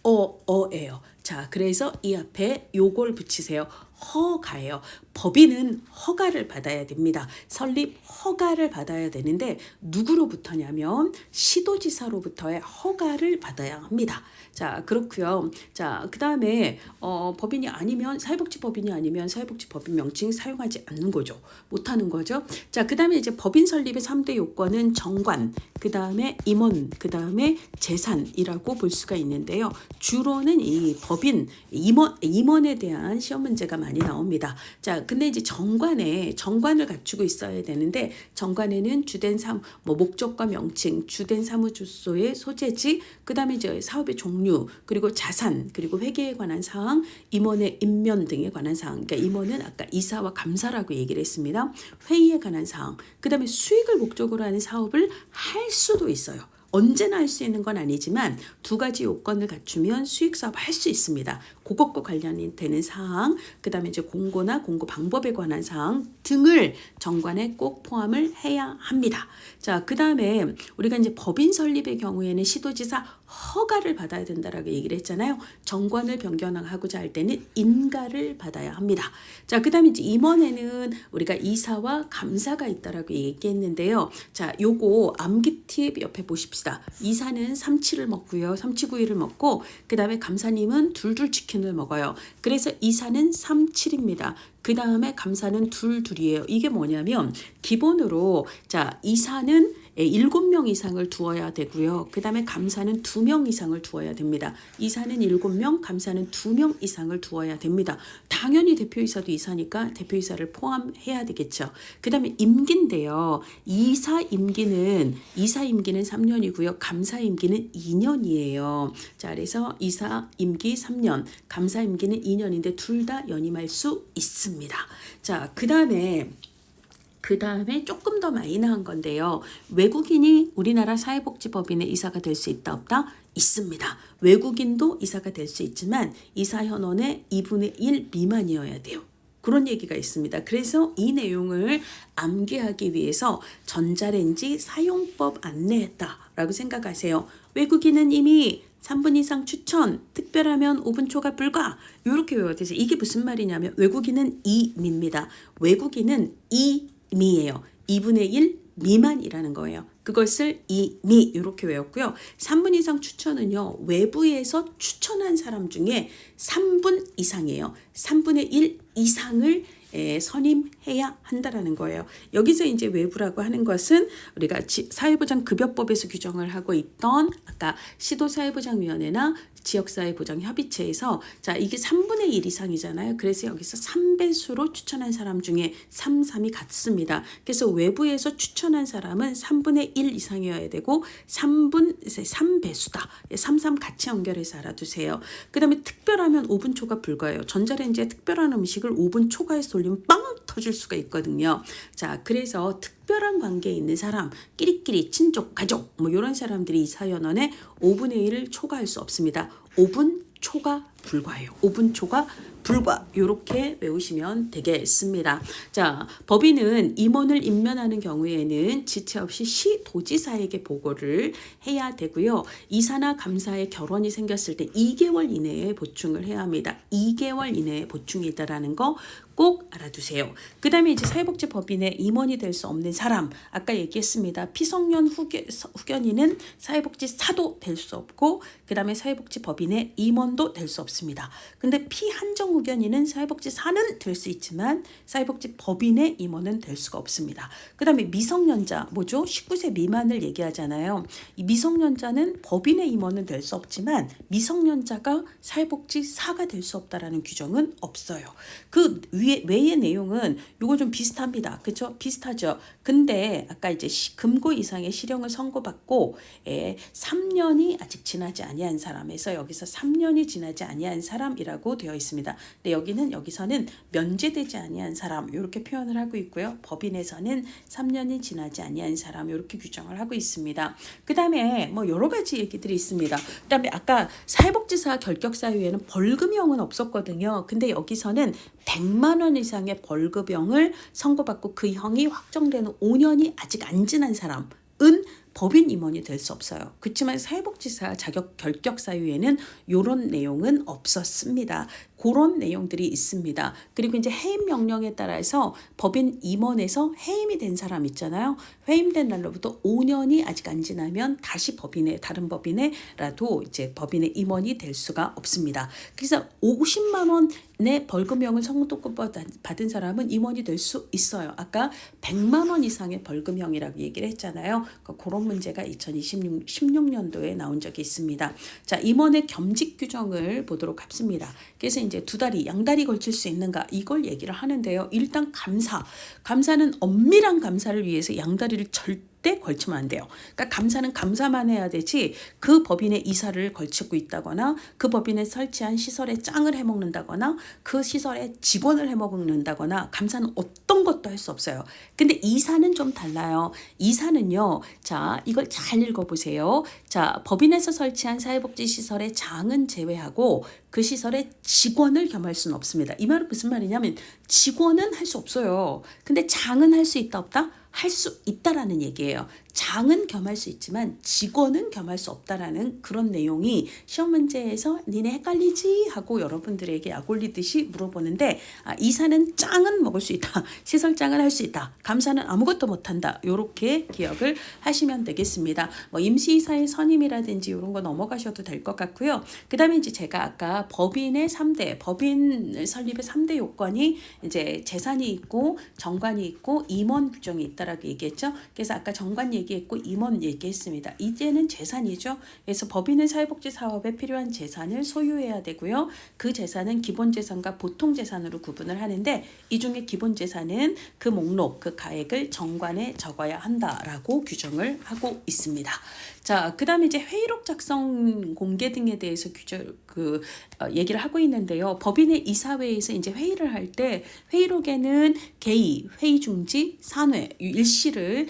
어예요. 자, 그래서 이 앞에 요걸 붙이세요. 허가예요. 법인은 허가를 받아야 됩니다. 설립 허가를 받아야 되는데 누구로부터냐면 시도지사로부터의 허가를 받아야 합니다. 자, 그렇고요. 자, 그 다음에 법인이 아니면 사회복지법인이 아니면 사회복지법인 명칭 사용하지 않는 거죠. 못하는 거죠. 자, 그 다음에 이제 법인 설립의 3대 요건은 정관, 그 다음에 임원, 그 다음에 재산이라고 볼 수가 있는데요. 주로는 이 법인 임원에 대한 시험 문제가 많이 나옵니다. 자, 근데 이제 정관을 갖추고 있어야 되는데 정관에는 목적과 명칭, 주된 사무주소의 소재지, 그 다음에 이제 사업의 종류, 그리고 자산, 그리고 회계에 관한 사항, 임원의 임면 등에 관한 사항. 그러니까 임원은 아까 이사와 감사라고 얘기를 했습니다. 회의에 관한 사항, 그 다음에 수익을 목적으로 하는 사업을 할 수도 있어요. 언제나 할 수 있는 건 아니지만 두 가지 요건을 갖추면 수익사업 할 수 있습니다. 그것과 관련이 되는 사항, 그다음에 이제 공고나 공고 방법에 관한 사항 등을 정관에 꼭 포함을 해야 합니다. 자, 그다음에 우리가 이제 법인 설립의 경우에는 시도지사 허가를 받아야 된다라고 얘기를 했잖아요. 정관을 변경하고자 할 때는 인가를 받아야 합니다. 자, 그다음에 이제 임원에는 우리가 이사와 감사가 있다라고 얘기했는데요. 자, 요거 암기 팁 옆에 보십시다. 이사는 삼치를 먹고요. 삼치구이를 먹고 그다음에 감사님은 둘둘 치킨을 먹어요. 그래서 이사는 37입니다. 그 다음에 감사는 둘둘이에요. 이게 뭐냐면 기본으로 자, 이사는 7명 이상을 두어야 되고요. 그 다음에 감사는 2명 이상을 두어야 됩니다. 이사는 7명, 감사는 2명 이상을 두어야 됩니다. 당연히 대표이사도 이사니까 대표이사를 포함해야 되겠죠. 그 다음에 임기인데요. 이사 임기는 3년이고요. 감사 임기는 2년이에요. 자, 그래서 이사 임기 3년, 감사 임기는 2년인데 둘 다 연임할 수 있습니다. 자, 그 다음에 조금 더 마이너한 건데요. 외국인이 우리나라 사회복지법인의 이사가 될 수 있다 없다? 있습니다. 외국인도 이사가 될 수 있지만 이사 현원의 2분의 1 미만이어야 돼요. 그런 얘기가 있습니다. 그래서 이 내용을 암기하기 위해서 전자레인지 사용법 안내했다라고 생각하세요. 외국인은 이미 3분 이상 추천, 특별하면 5분 초과 불가 이렇게 외워야 돼서 이게 무슨 말이냐면 외국인은 이미입니다. 외국인은 이미예요. 2분의 1 미만이라는 거예요. 그것을 이미 이렇게 외웠고요. 3분 이상 추천은요. 외부에서 추천한 사람 중에 3분 이상이에요. 3분의 1 이상을 선임해야 한다라는 거예요. 여기서 이제 외부라고 하는 것은 우리가 사회보장급여법에서 규정을 하고 있던 아까 시도사회보장위원회나 지역사회보장협의체에서 자, 이게 3분의 1 이상이잖아요. 그래서 여기서 3배수로 추천한 사람 중에 3, 3이 같습니다. 그래서 외부에서 추천한 사람은 3분의 1 이상이어야 되고 3배수다. 3, 3 같이 연결해서 알아두세요. 그 다음에 특별하면 5분 초과 불가예요. 전자레인지에 특별한 음식을 5분 초과해서 돌리면 빵 터질 수가 있거든요. 자, 그래서 특별한 관계에 있는 사람, 끼리끼리 친족, 가족 뭐 이런 사람들이 이 사연원에 5분의 1을 초과할 수 없습니다. 5분 초과 불과해요. 5분 초과 불과 이렇게 외우시면 되겠습니다. 자, 법인은 임원을 임면하는 경우에는 지체 없이 시도지사에게 보고를 해야 되고요. 이사나 감사의 결혼이 생겼을 때 2개월 이내에 보충을 해야 합니다. 2개월 이내에 보충이 있다라는 거 꼭 알아두세요. 그 다음에 이제 사회복지법인의 임원이 될 수 없는 사람 아까 얘기했습니다. 피성년 후견인은 사회복지사도 될 수 없고 그 다음에 사회복지법인의 임원도 될 수 없습니다. 근데 피한정 후견인은 사회복지사는 될 수 있지만 사회복지법인의 임원은 될 수가 없습니다. 그 다음에 미성년자 뭐죠? 19세 미만을 얘기하잖아요. 이 미성년자는 법인의 임원은 될 수 없지만 미성년자가 사회복지사가 될 수 없다라는 규정은 없어요. 그 외의 내용은 이거 좀 비슷합니다. 그렇죠? 비슷하죠. 근데 아까 이제 금고 이상의 실형을 선고받고 3년이 아직 지나지 아니한 사람에서 여기서 3년이 지나지 아니한 사람이라고 되어 있습니다. 근데 여기서는 면제되지 아니한 사람 이렇게 표현을 하고 있고요. 법인에서는 3년이 지나지 아니한 사람 이렇게 규정을 하고 있습니다. 그다음에 뭐 여러 가지 얘기들이 있습니다. 그다음에 아까 사회복지사 결격사유에는 벌금형은 없었거든요. 근데 여기서는 100만 원 이상의 벌금형을 선고받고 그 형이 확정되는 5년이 아직 안 지난 사람은 법인 임원이 될 수 없어요. 그렇지만 사회복지사 자격 결격 사유에는 이런 내용은 없었습니다. 그런 내용들이 있습니다. 그리고 이제 해임 명령에 따라서 법인 임원에서 해임이 된 사람 있잖아요. 해임된 날로부터 5년이 아직 안 지나면 다시 다른 법인에라도 이제 법인의 임원이 될 수가 없습니다. 그래서 50만 원의 벌금형을 선고받은 사람은 임원이 될 수 있어요. 아까 100만 원 이상의 벌금형이라고 얘기를 했잖아요. 그런 문제가 2016년도에 나온 적이 있습니다. 자, 임원의 겸직 규정을 보도록 하겠습니다. 그래서 이제 양다리 걸칠 수 있는가 이걸 얘기를 하는데요. 일단 감사는 엄밀한 감사를 위해서 양다리를 절대 절대 걸치면 안 돼요. 그러니까 감사는 감사만 해야 되지 그 법인의 이사를 걸치고 있다거나 그 법인에 설치한 시설에 짱을 해먹는다거나 그 시설에 직원을 해먹는다거나 감사는 어떤 것도 할 수 없어요. 근데 이사는 좀 달라요. 이사는요. 자, 이걸 잘 읽어보세요. 자, 법인에서 설치한 사회복지시설의 장은 제외하고 그 시설에 직원을 겸할 수는 없습니다. 이 말은 무슨 말이냐면 직원은 할 수 없어요. 근데 장은 할 수 있다 없다? 할 수 있다라는 얘기예요. 장은 겸할 수 있지만 직원은 겸할 수 없다라는 그런 내용이 시험 문제에서 니네 헷갈리지? 하고 여러분들에게 약 올리듯이 물어보는데 이사는 짱은 먹을 수 있다. 시설장은 할 수 있다. 감사는 아무것도 못한다. 이렇게 기억을 하시면 되겠습니다. 뭐 임시이사의 선임이라든지 이런 거 넘어가셔도 될 것 같고요. 그 다음에 이제 제가 아까 법인 설립의 3대 요건이 이제 재산이 있고 정관이 있고 임원 규정이 있다라고 얘기했죠. 그래서 아까 정관 얘기했고 임원 얘기했습니다. 이제는 재산이죠. 그래서 법인은 사회복지 사업에 필요한 재산을 소유해야 되고요. 그 재산은 기본재산과 보통재산으로 구분을 하는데 이 중에 기본재산은 그 목록, 그 가액을 정관에 적어야 한다라고 규정을 하고 있습니다. 자, 그 다음에 이제 회의록 작성 공개 등에 대해서 얘기를 하고 있는데요. 법인의 이사회에서 이제 회의를 할 때 회의록에는 개의, 회의 중지, 산회, 일시를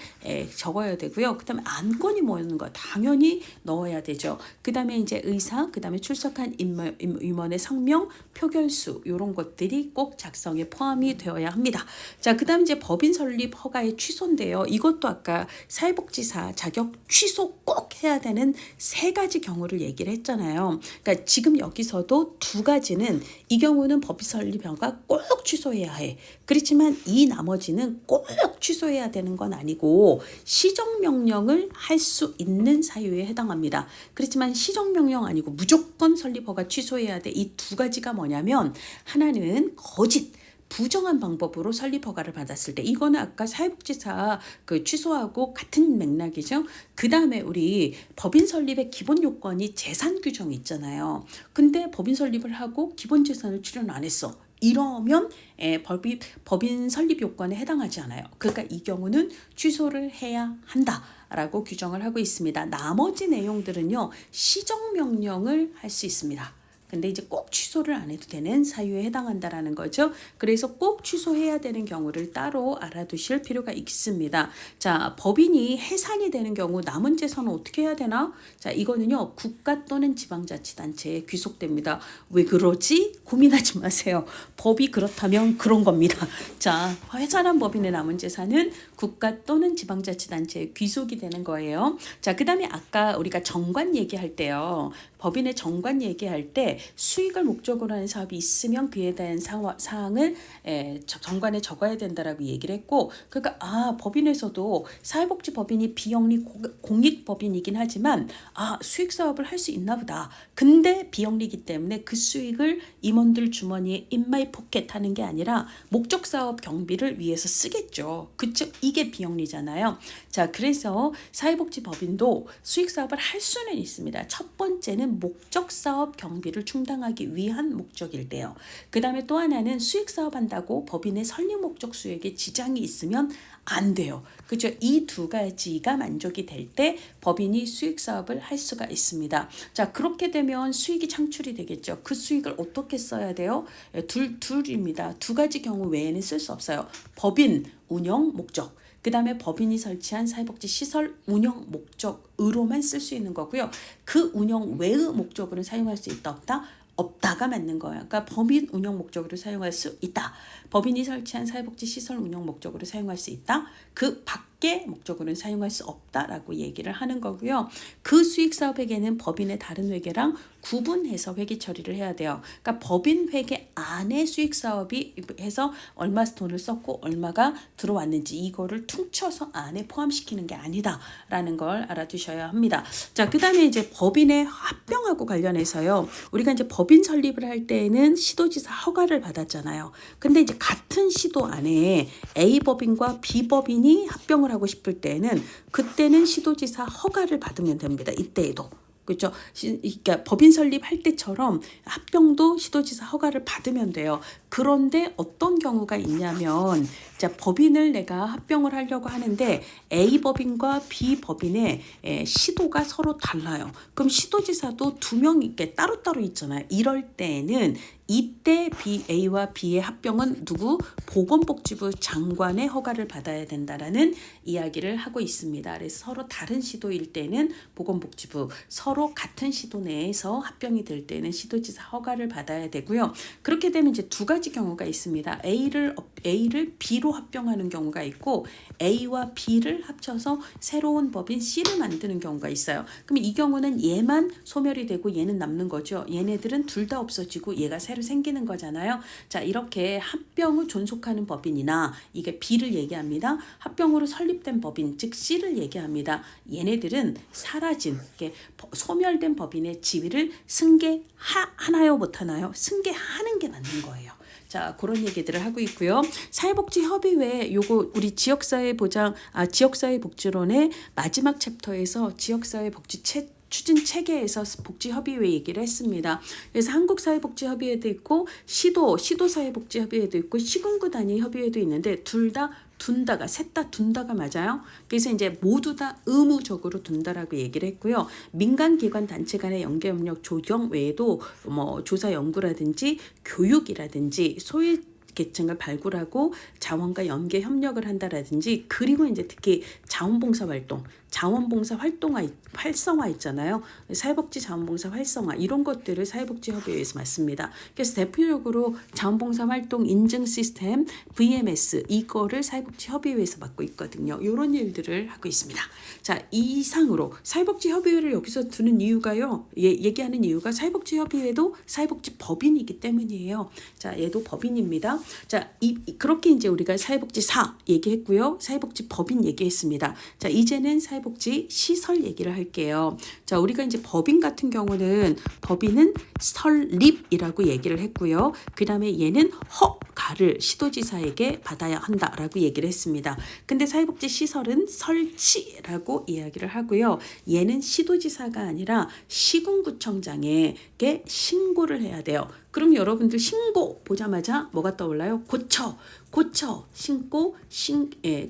적어야 되고요. 그 다음에 안건이 뭐였는 거 당연히 넣어야 되죠. 그 다음에 이제 의사, 그 다음에 출석한 임원의 성명, 표결수 이런 것들이 꼭 작성에 포함이 되어야 합니다. 자, 그 다음에 이제 법인 설립 허가의 취소인데요. 이것도 아까 사회복지사 자격 취소 꼭 해야 되는 3가지 경우를 얘기를 했잖아요. 그러니까 지금 여기서도 2가지는 이 경우는 법인 설립 허가 꼭 취소해야 해. 그렇지만 이 나머지는 꼭 취소해야 되는 건 아니고 시정명령을 할 수 있는 사유에 해당합니다. 그렇지만 시정명령 아니고 무조건 설립 허가 취소해야 돼. 이 2가지가 뭐냐면 하나는 거짓 부정한 방법으로 설립 허가를 받았을 때 이거는 아까 사회복지사 취소하고 같은 맥락이죠. 그 다음에 우리 법인 설립의 기본 요건이 재산 규정이 있잖아요. 근데 법인 설립을 하고 기본 재산을 출연 안 했어. 이러면 법인 설립 요건에 해당하지 않아요. 그러니까 이 경우는 취소를 해야 한다라고 규정을 하고 있습니다. 나머지 내용들은요. 시정명령을 할 수 있습니다. 근데 이제 꼭 취소를 안 해도 되는 사유에 해당한다라는 거죠. 그래서 꼭 취소해야 되는 경우를 따로 알아두실 필요가 있습니다. 자, 법인이 해산이 되는 경우 남은 재산은 어떻게 해야 되나? 자, 이거는요. 국가 또는 지방자치단체에 귀속됩니다. 왜 그러지? 고민하지 마세요. 법이 그렇다면 그런 겁니다. 자, 해산한 법인의 남은 재산은 국가 또는 지방자치단체에 귀속이 되는 거예요. 자, 그 다음에 아까 우리가 정관 얘기할 때요. 법인의 정관 얘기할 때 수익을 목적으로 하는 사업이 있으면 그에 대한 사항을 정관에 적어야 된다라고 얘기를 했고, 그러니까 법인에서도 사회복지법인이 비영리 공익법인이긴 하지만 수익 사업을 할 수 있나 보다. 근데 비영리이기 때문에 그 수익을 임원들 주머니에 인마이 포켓 하는 게 아니라 목적 사업 경비를 위해서 쓰겠죠. 그쵸? 이게 비영리잖아요. 자, 그래서 사회복지법인도 수익 사업을 할 수는 있습니다. 첫 번째는 목적 사업 경비를 충당하기 위한 목적일 때요. 그 다음에 또 하나는 수익 사업 한다고 법인의 설립 목적 수익에 지장이 있으면 안 돼요. 그죠? 이 2가지가 만족이 될 때 법인이 수익 사업을 할 수가 있습니다. 자, 그렇게 되면 수익이 창출이 되겠죠. 그 수익을 어떻게 써야 돼요? 둘입니다. 2가지 경우 외에는 쓸 수 없어요. 법인 운영 목적. 그 다음에 법인이 설치한 사회복지 시설 운영 목적으로만 쓸 수 있는 거고요. 그 운영 외의 목적으로 사용할 수 있다 없다? 없다가 맞는 거예요. 그러니까 법인 운영 목적으로 사용할 수 있다. 법인이 설치한 사회복지 시설 운영 목적으로 사용할 수 있다. 그 밖의 목적으로는 사용할 수 없다라고 얘기를 하는 거고요. 그 수익 사업회계는 법인의 다른 회계랑 구분해서 회계 처리를 해야 돼요. 그러니까 법인 회계 안에 수익 사업이 해서 얼마 돈을 썼고 얼마가 들어왔는지 이거를 퉁쳐서 안에 포함시키는 게 아니다라는 걸 알아두셔야 합니다. 자, 그다음에 이제 법인의 합병하고 관련해서요. 우리가 이제 법인 설립을 할 때는 시도지사 허가를 받았잖아요. 근데 이제 같은 시도 안에 A 법인과 B 법인이 합병을 하고 싶을 때는 그때는 시도지사 허가를 받으면 됩니다. 이때에도. 그렇죠. 그러니까 법인 설립할 때처럼 합병도 시도지사 허가를 받으면 돼요. 그런데 어떤 경우가 있냐면, 자, 법인을 내가 합병을 하려고 하는데 A 법인과 B 법인의 시도가 서로 달라요. 그럼 시도지사도 두 명이 이렇게 따로따로 있잖아요. 이럴 때는 이때 A와 B의 합병은 누구? 보건복지부 장관의 허가를 받아야 된다라는 이야기를 하고 있습니다. 그래서 서로 다른 시도일 때는 보건복지부, 서로 같은 시도 내에서 합병이 될 때는 시도지사 허가를 받아야 되고요. 그렇게 되면 이제 두 가지 경우가 있습니다. A를 B로 합병하는 경우가 있고, A와 B를 합쳐서 새로운 법인 C를 만드는 경우가 있어요. 그럼 이 경우는 얘만 소멸이 되고 얘는 남는 거죠. 얘네들은 둘 다 없어지고 얘가 새로 생기는 거잖아요. 자, 이렇게 합병을 존속하는 법인이나, 이게 B를 얘기합니다. 합병으로 설립된 법인, 즉 C를 얘기합니다. 얘네들은 사라진, 소멸된 법인의 지위를 승계하나요, 못하나요? 승계하는 게 맞는 거예요. 자, 그런 얘기들을 하고 있고요. 사회복지협의회, 요거 우리 지역사회복지론의 마지막 챕터에서 지역사회복지 추진 체계에서 복지협의회 얘기를 했습니다. 그래서 한국사회복지협의회도 있고 시도사회복지협의회도 있고 시군구 단위 협의회도 있는데 셋 다 둔다가 맞아요. 그래서 이제 모두 다 의무적으로 둔다라고 얘기를 했고요. 민간기관 단체 간의 연계협력 조정 외에도 뭐 조사 연구라든지 교육이라든지 소외 계층을 발굴하고 자원과 연계 협력을 한다라든지, 그리고 이제 특히 자원봉사 활성화 있잖아요. 사회복지 자원봉사 활성화, 이런 것들을 사회복지협의회에서 맡습니다. 그래서 대표적으로 자원봉사 활동 인증 시스템 VMS, 이거를 사회복지협의회에서 맡고 있거든요. 이런 일들을 하고 있습니다. 자, 이상으로 사회복지협의회를 여기서 두는 이유가요. 얘기하는 이유가 사회복지협의회도 사회복지법인이기 때문이에요. 자, 얘도 법인입니다. 자, 그렇게 이제 우리가 사회복지사 얘기했고요. 사회복지법인 얘기했습니다. 자, 이제는 사회복지 시설 얘기를 할게요. 자, 우리가 이제 법인 같은 경우는 법인은 설립이라고 얘기를 했고요. 그 다음에 얘는 허가를 시도지사에게 받아야 한다라고 얘기를 했습니다. 근데 사회복지 시설은 설치라고 이야기를 하고요. 얘는 시도지사가 아니라 시군구청장에게 신고를 해야 돼요. 그럼 여러분들 신고 보자마자 뭐가 떠올라요? 고쳐, 신고,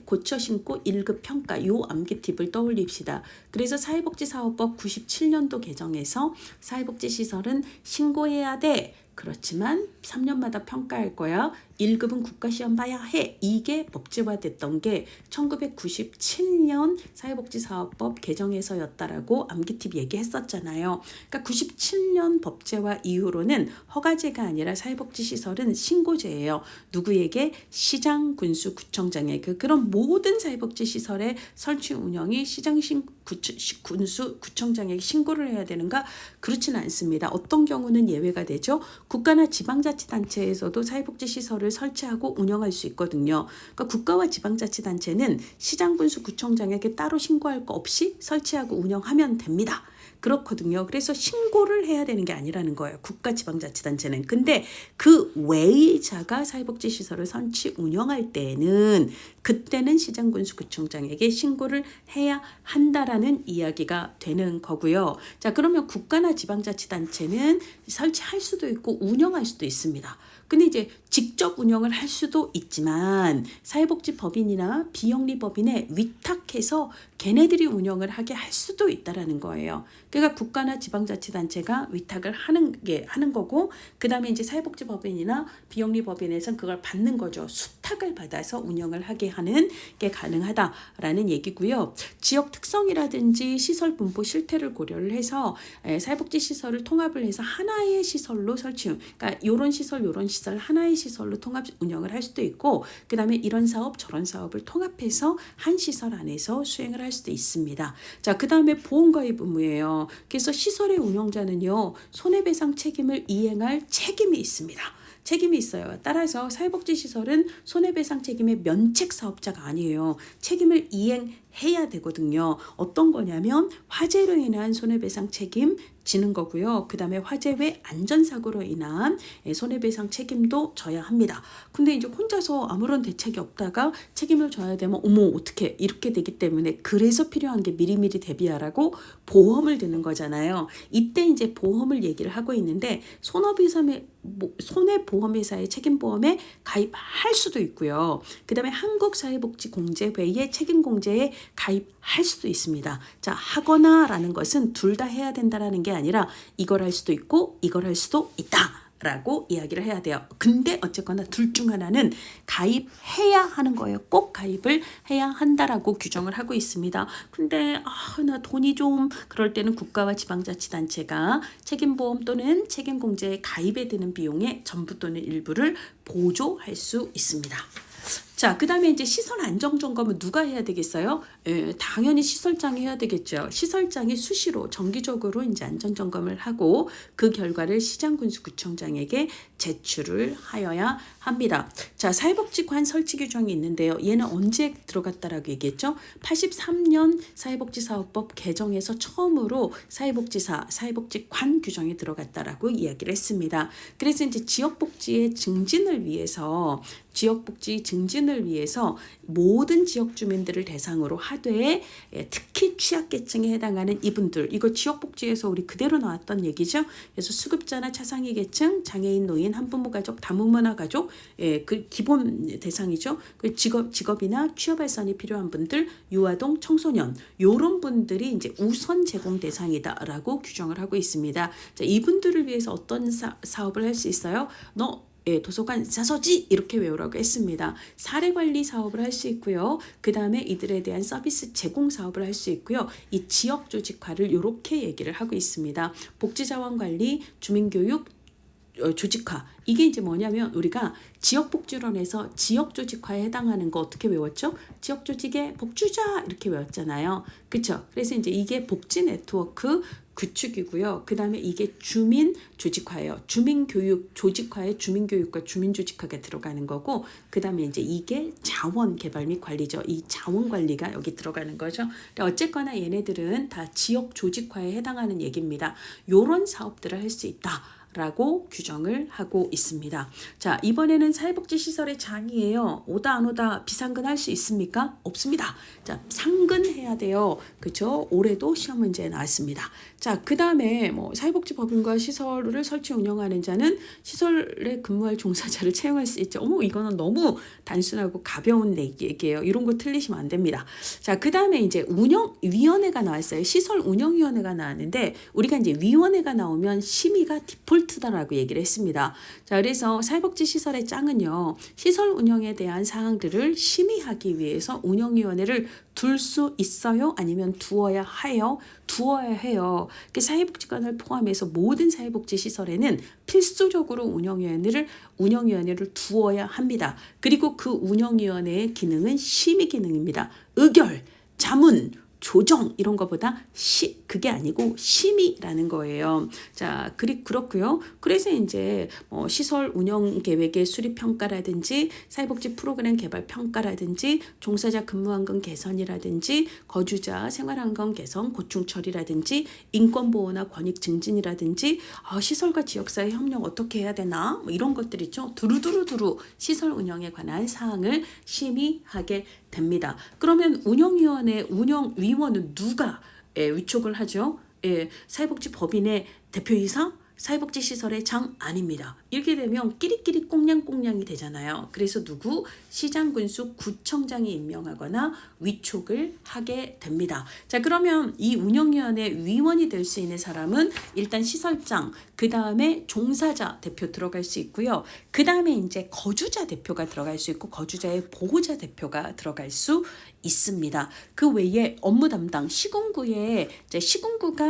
고쳐, 신고, 1급 평가, 요 암기 팁을 떠올립시다. 그래서 사회복지사업법 97년도 개정에서 사회복지시설은 신고해야 돼. 그렇지만 3년마다 평가할 거야. 1급은 국가시험 봐야 해. 이게 법제화됐던 게 1997년 사회복지사업법 개정에서였다라고 암기팁 얘기했었잖아요. 그러니까 97년 법제화 이후로는 허가제가 아니라 사회복지시설은 신고제예요. 누구에게? 시장, 군수, 구청장에게. 그런 모든 사회복지시설의 설치 운영이 시장, 군수, 구청장에게 신고를 해야 되는가? 그렇지는 않습니다. 어떤 경우는 예외가 되죠. 국가나 지방자치단체에서도 사회복지시설을 설치하고 운영할 수 있거든요. 그러니까 국가와 지방자치단체는 시장, 군수, 구청장에게 따로 신고할 거 없이 설치하고 운영하면 됩니다. 그렇거든요. 그래서 신고를 해야 되는 게 아니라는 거예요. 국가 지방자치단체는. 근데 그 외의자가 사회복지시설을 설치 운영할 때는 그때는 시장군수구청장에게 신고를 해야 한다라는 이야기가 되는 거고요. 자, 그러면 국가나 지방자치단체는 설치할 수도 있고 운영할 수도 있습니다. 근데 이제 직접 운영을 할 수도 있지만 사회복지법인이나 비영리법인에 위탁해서 걔네들이 운영을 하게 할 수도 있다라는 거예요. 그러니까 국가나 지방자치단체가 위탁을 하는 거고, 그 다음에 이제 사회복지법인이나 비영리법인에서는 그걸 받는 거죠. 수탁을 받아서 운영을 하게 하는 게 가능하다라는 얘기고요. 지역 특성이라든지 시설 분포 실태를 고려를 해서 사회복지시설을 통합을 해서 하나의 시설로 그러니까 요런 시설 하나의 시설로 통합 운영을 할 수도 있고, 그 다음에 이런 사업 저런 사업을 통합해서 한 시설 안에서 수행을 할 수도 있습니다. 자, 그 다음에 보험가입 의무예요. 그래서 시설의 운영자는요, 손해배상 책임을 이행할 책임이 있습니다. 책임이 있어요. 따라서 사회복지시설은 손해배상 책임의 면책 사업자가 아니에요. 책임을 이행해야 해야 되거든요. 어떤 거냐면 화재로 인한 손해배상 책임 지는 거고요. 그 다음에 화재 외 안전사고로 인한 손해배상 책임도 져야 합니다. 근데 이제 혼자서 아무런 대책이 없다가 책임을 져야 되면 어머 어떻게 이렇게 되기 때문에 그래서 필요한 게 미리미리 대비하라고 보험을 드는 거잖아요. 이때 이제 보험을 얘기를 하고 있는데 손해보험회사의 책임보험에 가입할 수도 있고요. 그 다음에 한국사회복지공제회의 책임공제에 가입할 수도 있습니다. 자, 하거나 라는 것은 둘 다 해야 된다라는 게 아니라 이걸 할 수도 있고 이걸 할 수도 있다. 라고 이야기를 해야 돼요. 근데 어쨌거나 둘 중 하나는 가입해야 하는 거예요. 꼭 가입을 해야 한다라고 규정을 하고 있습니다. 근데 나 돈이 좀 그럴 때는 국가와 지방자치단체가 책임보험 또는 책임공제에 가입에 드는 비용의 전부 또는 일부를 보조할 수 있습니다. 자, 그 다음에 이제 시설 안정점검은 누가 해야 되겠어요? 당연히 시설장이 해야 되겠죠. 시설장이 수시로 정기적으로 이제 안전점검을 하고 그 결과를 시장군수구청장에게 제출을 하여야 합니다. 자, 사회복지관 설치 규정이 있는데요. 얘는 언제 들어갔다라고 얘기했죠? 83년 사회복지사업법 개정에서 처음으로 사회복지관 규정이 들어갔다라고 이야기를 했습니다. 그래서 이제 지역복지 증진을 위해서 모든 지역 주민들을 대상으로 하되 특히 취약계층에 해당하는 이분들, 이거 지역복지에서 우리 그대로 나왔던 얘기죠. 그래서 수급자나 차상위 계층, 장애인, 노인, 한부모 가족, 다문화 가족, 그 기본 대상이죠. 그 직업이나 취업 발전이 필요한 분들, 유아동, 청소년 이런 분들이 이제 우선 제공 대상이다라고 규정을 하고 있습니다. 자, 이분들을 위해서 어떤 사업을 할 수 있어요? 도서관 자서지 이렇게 외우라고 했습니다. 사례관리 사업을 할 수 있고요. 그 다음에 이들에 대한 서비스 제공 사업을 할 수 있고요. 이 지역조직화를 이렇게 얘기를 하고 있습니다. 복지자원관리, 주민교육, 조직화. 이게 이제 뭐냐면 우리가 지역복지론에서 지역조직화에 해당하는 거 어떻게 외웠죠? 지역조직의 복주자 이렇게 외웠잖아요. 그렇죠? 그래서 이제 이게 복지 네트워크 구축이고요. 그 다음에 이게 주민 조직화예요. 주민교육 조직화에 주민교육과 주민조직화가 들어가는 거고, 그 다음에 이제 이게 자원개발 및 관리죠. 이 자원관리가 여기 들어가는 거죠. 어쨌거나 얘네들은 다 지역 조직화에 해당하는 얘기입니다. 요런 사업들을 할 수 있다. 라고 규정을 하고 있습니다. 자, 이번에는 사회복지시설의 장이에요. 오다 안 오다 비상근 할 수 있습니까? 없습니다. 자, 상근해야 돼요. 그렇죠? 올해도 시험 문제에 나왔습니다. 자, 그 다음에 사회복지법인과 시설을 설치 운영하는 자는 시설에 근무할 종사자를 채용할 수 있죠. 이거는 너무 단순하고 가벼운 얘기예요. 이런 거 틀리시면 안 됩니다. 자, 그 다음에 이제 운영위원회가 나왔어요. 시설 운영위원회가 나왔는데 우리가 이제 위원회가 나오면 심의가 디폴트다라고 얘기를 했습니다. 자, 그래서 사회복지시설의 짱은요, 시설 운영에 대한 사항들을 심의하기 위해서 운영위원회를 둘 수 있어요? 아니면 두어야 해요? 두어야 해요. 사회복지관을 포함해서 모든 사회복지시설에는 필수적으로 운영위원회를 두어야 합니다. 그리고 그 운영위원회의 기능은 심의 기능입니다. 의결, 자문, 조정 이런 것보다 그게 아니고 심의라는 거예요. 자, 그렇고요. 그래서 이제 시설 운영 계획의 수립 평가라든지 사회복지 프로그램 개발 평가라든지 종사자 근무 환경 개선이라든지 거주자 생활 환경 개선 고충 처리라든지 인권 보호나 권익 증진이라든지 시설과 지역사회 협력 어떻게 해야 되나 이런 것들 있죠. 두루두루 시설 운영에 관한 사항을 심의하게 됩니다. 그러면 운영위원은 누가 위촉을 하죠? 사회복지법인의 대표이사, 사회복지시설의 장 아닙니다. 이렇게 되면 끼리끼리 꽁냥꽁냥이 되잖아요. 그래서 시장군수 구청장이 임명하거나 위촉을 하게 됩니다. 자, 그러면 이 운영위원회 위원이 될 수 있는 사람은 일단 시설장, 그 다음에 종사자 대표 들어갈 수 있고요. 그 다음에 이제 거주자 대표가 들어갈 수 있고 거주자의 보호자 대표가 들어갈 수 있습니다. 그 외에 업무 담당 시군구가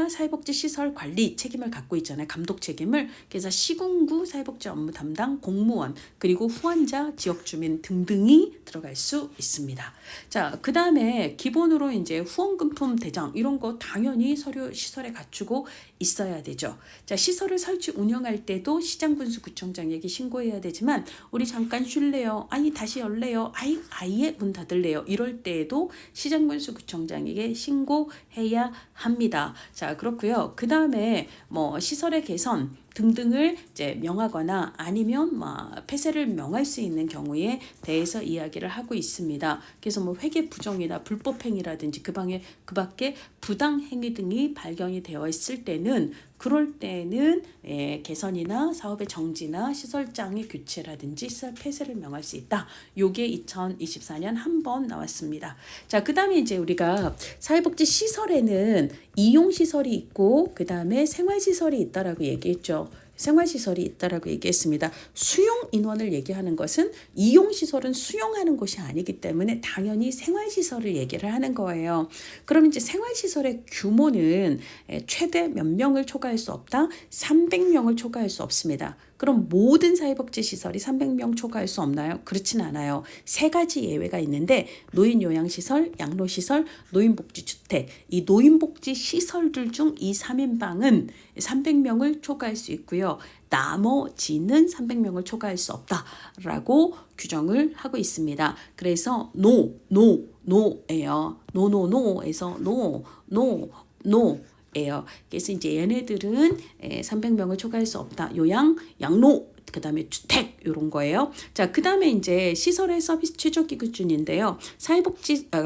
사회복지시설 관리 책임을 갖고 있잖아요. 감독 책임을. 그래서 시군구 사회복지 업무 담당 공무원 그리고 후원자 지역주민 등등이 들어갈 수 있습니다. 자, 그 다음에 기본으로 이제 후원금품 대장 이런 거 당연히 서류 시설에 갖추고 있어야 되죠. 자, 시설을 설치 운영할 때도 시장군수구청장에게 신고해야 되지만 우리 잠깐 쉴래요. 아니 다시 열래요. 아예 문 닫을래요. 이럴 때에는 경우에도 시장군수구청장에게 신고해야 합니다. 자, 그렇고요. 그 다음에 뭐 시설의 개선 등등을 이제 명하거나 아니면 폐쇄를 명할 수 있는 경우에 대해서 이야기를 하고 있습니다. 그래서 뭐 회계 부정이나 불법 행위라든지 그 밖에 부당 행위 등이 발견이 되어 있을 때는 그럴 때는 개선이나 사업의 정지나 시설장의 교체라든지 시설 폐쇄를 명할 수 있다. 요게 2024년 한 번 나왔습니다. 자, 그다음에 이제 우리가 사회복지 시설에는 이용 시설이 있고 그다음에 생활 시설이 있다라고 얘기했죠. 생활시설이 있다라고 얘기했습니다. 수용 인원을 얘기하는 것은 이용시설은 수용하는 곳이 아니기 때문에 당연히 생활시설을 얘기를 하는 거예요. 그럼 이제 생활시설의 규모는 최대 몇 명을 초과할 수 없다? 300명을 초과할 수 없습니다. 그럼 모든 사회복지시설이 300명 초과할 수 없나요? 그렇진 않아요. 세 가지 예외가 있는데 노인요양시설, 양로시설, 노인복지주택 이 노인복지시설들 중 이 3인방은 300명을 초과할 수 있고요. 나머지는 300명을 초과할 수 없다라고 규정을 하고 있습니다. 그래서 노예요. 노에서 노예요. 그래서 이제 얘네들은 300명을 초과할 수 없다. 요양, 양로, 그 다음에 주택 이런 거예요. 자, 그 다음에 이제 시설의 서비스 최저기 기준인데요.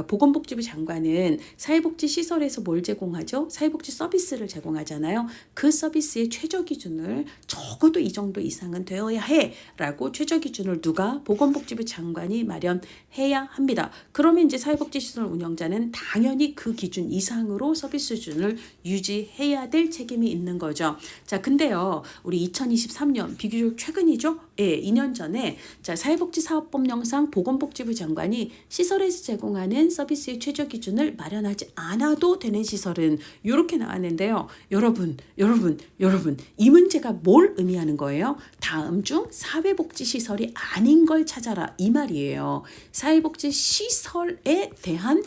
보건복지부 장관은 사회복지 시설에서 뭘 제공하죠? 사회복지 서비스를 제공하잖아요. 그 서비스의 최저 기준을 적어도 이 정도 이상은 되어야 해라고 최저 기준을 누가? 보건복지부 장관이 마련해야 합니다. 그러면 이제 사회복지 시설 운영자는 당연히 그 기준 이상으로 서비스 수준을 유지해야 될 책임이 있는 거죠. 자, 근데요, 우리 2023년 비교적 최근이죠? 2년 전에 사회복지사업법령상 보건복지부 장관이 시설에서 제공하는 서비스의 최저 기준을 마련하지 않아도 되는 시설은 이렇게 나왔는데요. 여러분, 이 문제가 뭘 의미하는 거예요? 다음 중 사회복지시설이 아닌 걸 찾아라 이 말이에요. 사회복지시설에 대한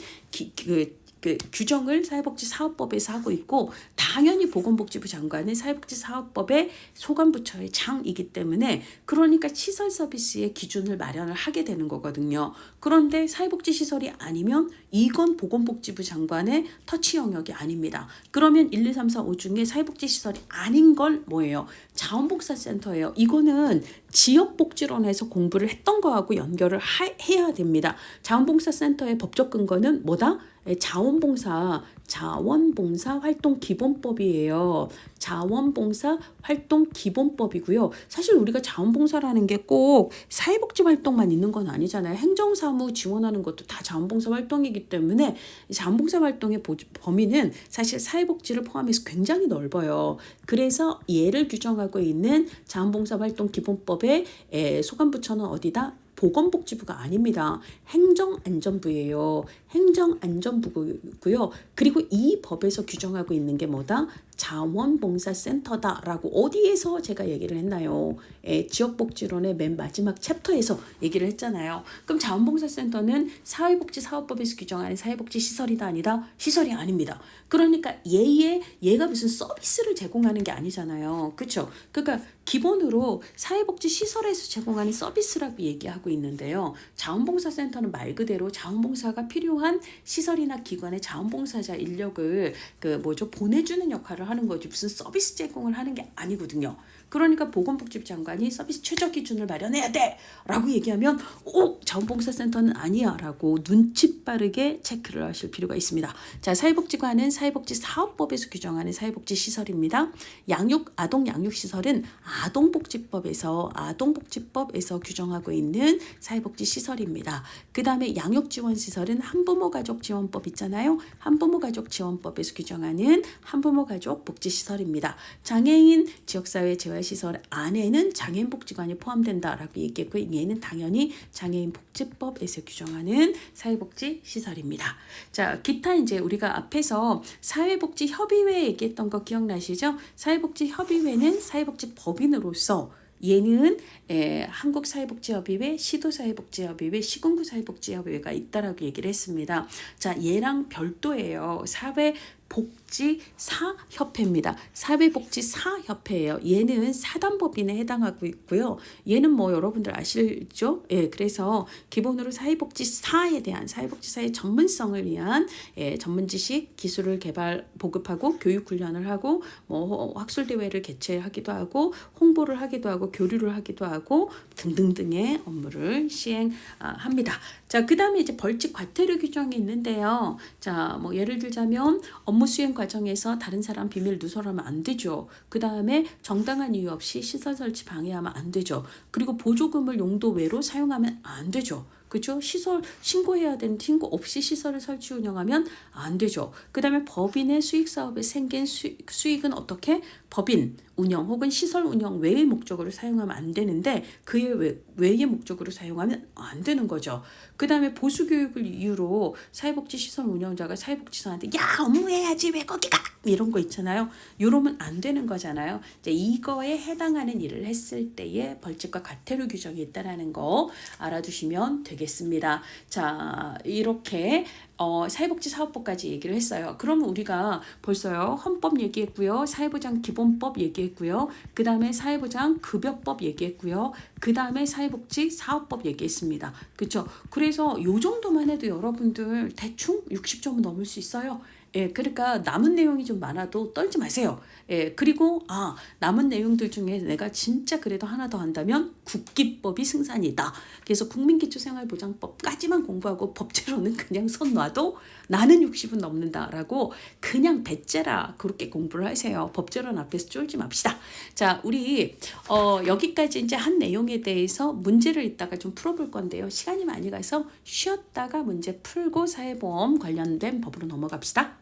규정을 사회복지사업법에서 하고 있고 당연히 보건복지부 장관은 사회복지사업법의 소관부처의 장이기 때문에 그러니까 시설 서비스의 기준을 마련을 하게 되는 거거든요. 그런데 사회복지시설이 아니면 이건 보건복지부 장관의 터치 영역이 아닙니다. 그러면 1, 2, 3, 4, 5 중에 사회복지시설이 아닌 건 뭐예요? 자원봉사센터예요. 이거는 지역복지론에서 공부를 했던 거하고 연결을 해야 됩니다. 자원봉사센터의 법적 근거는 뭐다? 자원봉사 활동 기본법이에요. 자원봉사 활동 기본법이고요. 사실 우리가 자원봉사라는 게 꼭 사회복지 활동만 있는 건 아니잖아요. 행정사무 지원하는 것도 다 자원봉사 활동이기 때문에 자원봉사 활동의 범위는 사실 사회복지를 포함해서 굉장히 넓어요. 그래서 얘를 규정하고 있는 자원봉사 활동 기본법의 소관부처는 어디다? 보건복지부가 아닙니다. 행정안전부예요. 행정안전부고요. 그리고 이 법에서 규정하고 있는 게 뭐다? 자원봉사센터다라고 어디에서 제가 얘기를 했나요? 지역복지론의 맨 마지막 챕터에서 얘기를 했잖아요. 그럼 자원봉사센터는 사회복지사업법에서 규정하는 사회복지시설이다 아니다? 시설이 아닙니다. 그러니까 얘가 무슨 서비스를 제공하는 게 아니잖아요. 그렇죠? 그러니까 기본으로 사회복지시설에서 제공하는 서비스라고 얘기하고 있는데요. 자원봉사센터는 말 그대로 자원봉사가 필요한 시설이나 기관의 자원봉사자 인력을 보내주는 역할을 하는 거지 무슨 서비스 제공을 하는 게 아니거든요. 그러니까 보건복지부 장관이 서비스 최저 기준을 마련해야 돼 라고 얘기하면 자원봉사센터는 아니야 라고 눈치 빠르게 체크를 하실 필요가 있습니다. 자, 사회복지관은 사회복지사업법에서 규정하는 사회복지시설입니다. 아동양육시설은 아동복지법에서 규정하고 있는 사회복지시설입니다. 그 다음에 양육지원시설은 한부모가족지원법 있잖아요. 한부모가족지원법에서 규정하는 한부모가족복지시설입니다. 장애인 지역사회 재활시설 안에는 장애인복지관이 포함된다라고 얘기했고 얘는 당연히 장애인복지법에서 규정하는 사회복지시설입니다. 자, 기타 이제 우리가 앞에서 사회복지협의회 얘기했던 거 기억나시죠? 사회복지협의회는 사회복지법인으로서 얘는 한국사회복지협의회, 시도사회복지협의회, 시군구사회복지협의회가 있다라고 얘기를 했습니다. 자, 얘랑 별도예요. 사회복지사협회입니다. 사회복지사협회예요. 얘는 사단법인에 해당하고 있고요. 얘는 뭐 여러분들 아시죠? 예, 그래서 기본으로 사회복지사에 대한 사회복지사의 전문성을 위한 전문 지식, 기술을 개발, 보급하고 교육 훈련을 하고 뭐 학술 대회를 개최하기도 하고 홍보를 하기도 하고 교류를 하기도 하고 등등등의 업무를 시행합니다. 자, 그다음에 이제 벌칙 과태료 규정이 있는데요. 자, 뭐 예를 들자면 업무 수행 과정에서 다른 사람 비밀 누설하면 안 되죠. 그다음에 정당한 이유 없이 시설 설치 방해하면 안 되죠. 그리고 보조금을 용도 외로 사용하면 안 되죠. 그죠? 시설 신고해야 되는 신고 없이 시설을 설치 운영하면 안 되죠. 그다음에 법인의 수익 사업에 생긴 수익은 어떻게 법인 운영 혹은 시설 운영 외의 목적으로 사용하면 안 되는데 그의 외의 목적으로 사용하면 안 되는 거죠. 그다음에 보수 교육을 이유로 사회복지 시설 운영자가 사회복지사한테 야 업무해야지 왜 거기 가 이런 거 있잖아요. 이러면 안 되는 거잖아요. 이제 이거에 해당하는 일을 했을 때의 벌칙과 과태료 규정이 있다라는 거 알아두시면 되겠습니다. 자, 이렇게 사회복지사업법까지 얘기를 했어요. 그러면 우리가 벌써요 헌법 얘기했고요, 사회보장 기본법 얘기했고요, 그 다음에 사회보장 급여법 얘기했고요, 그 다음에 사회복지사업법 얘기했습니다. 그렇죠? 그래서 요 정도만 해도 여러분들 대충 60점은 넘을 수 있어요. 예, 그러니까 남은 내용이 좀 많아도 떨지 마세요. 예, 그리고 남은 내용들 중에 내가 진짜 그래도 하나 더 한다면 국기법이 승산이다. 그래서 국민기초생활보장법까지만 공부하고 법제로는 그냥 손 놔도 나는 60은 넘는다라고 그냥 배째라 그렇게 공부를 하세요. 법제론 앞에서 쫄지 맙시다. 자, 우리 여기까지 이제 한 내용에 대해서 문제를 이따가 좀 풀어볼 건데요. 시간이 많이 가서 쉬었다가 문제 풀고 사회보험 관련된 법으로 넘어갑시다.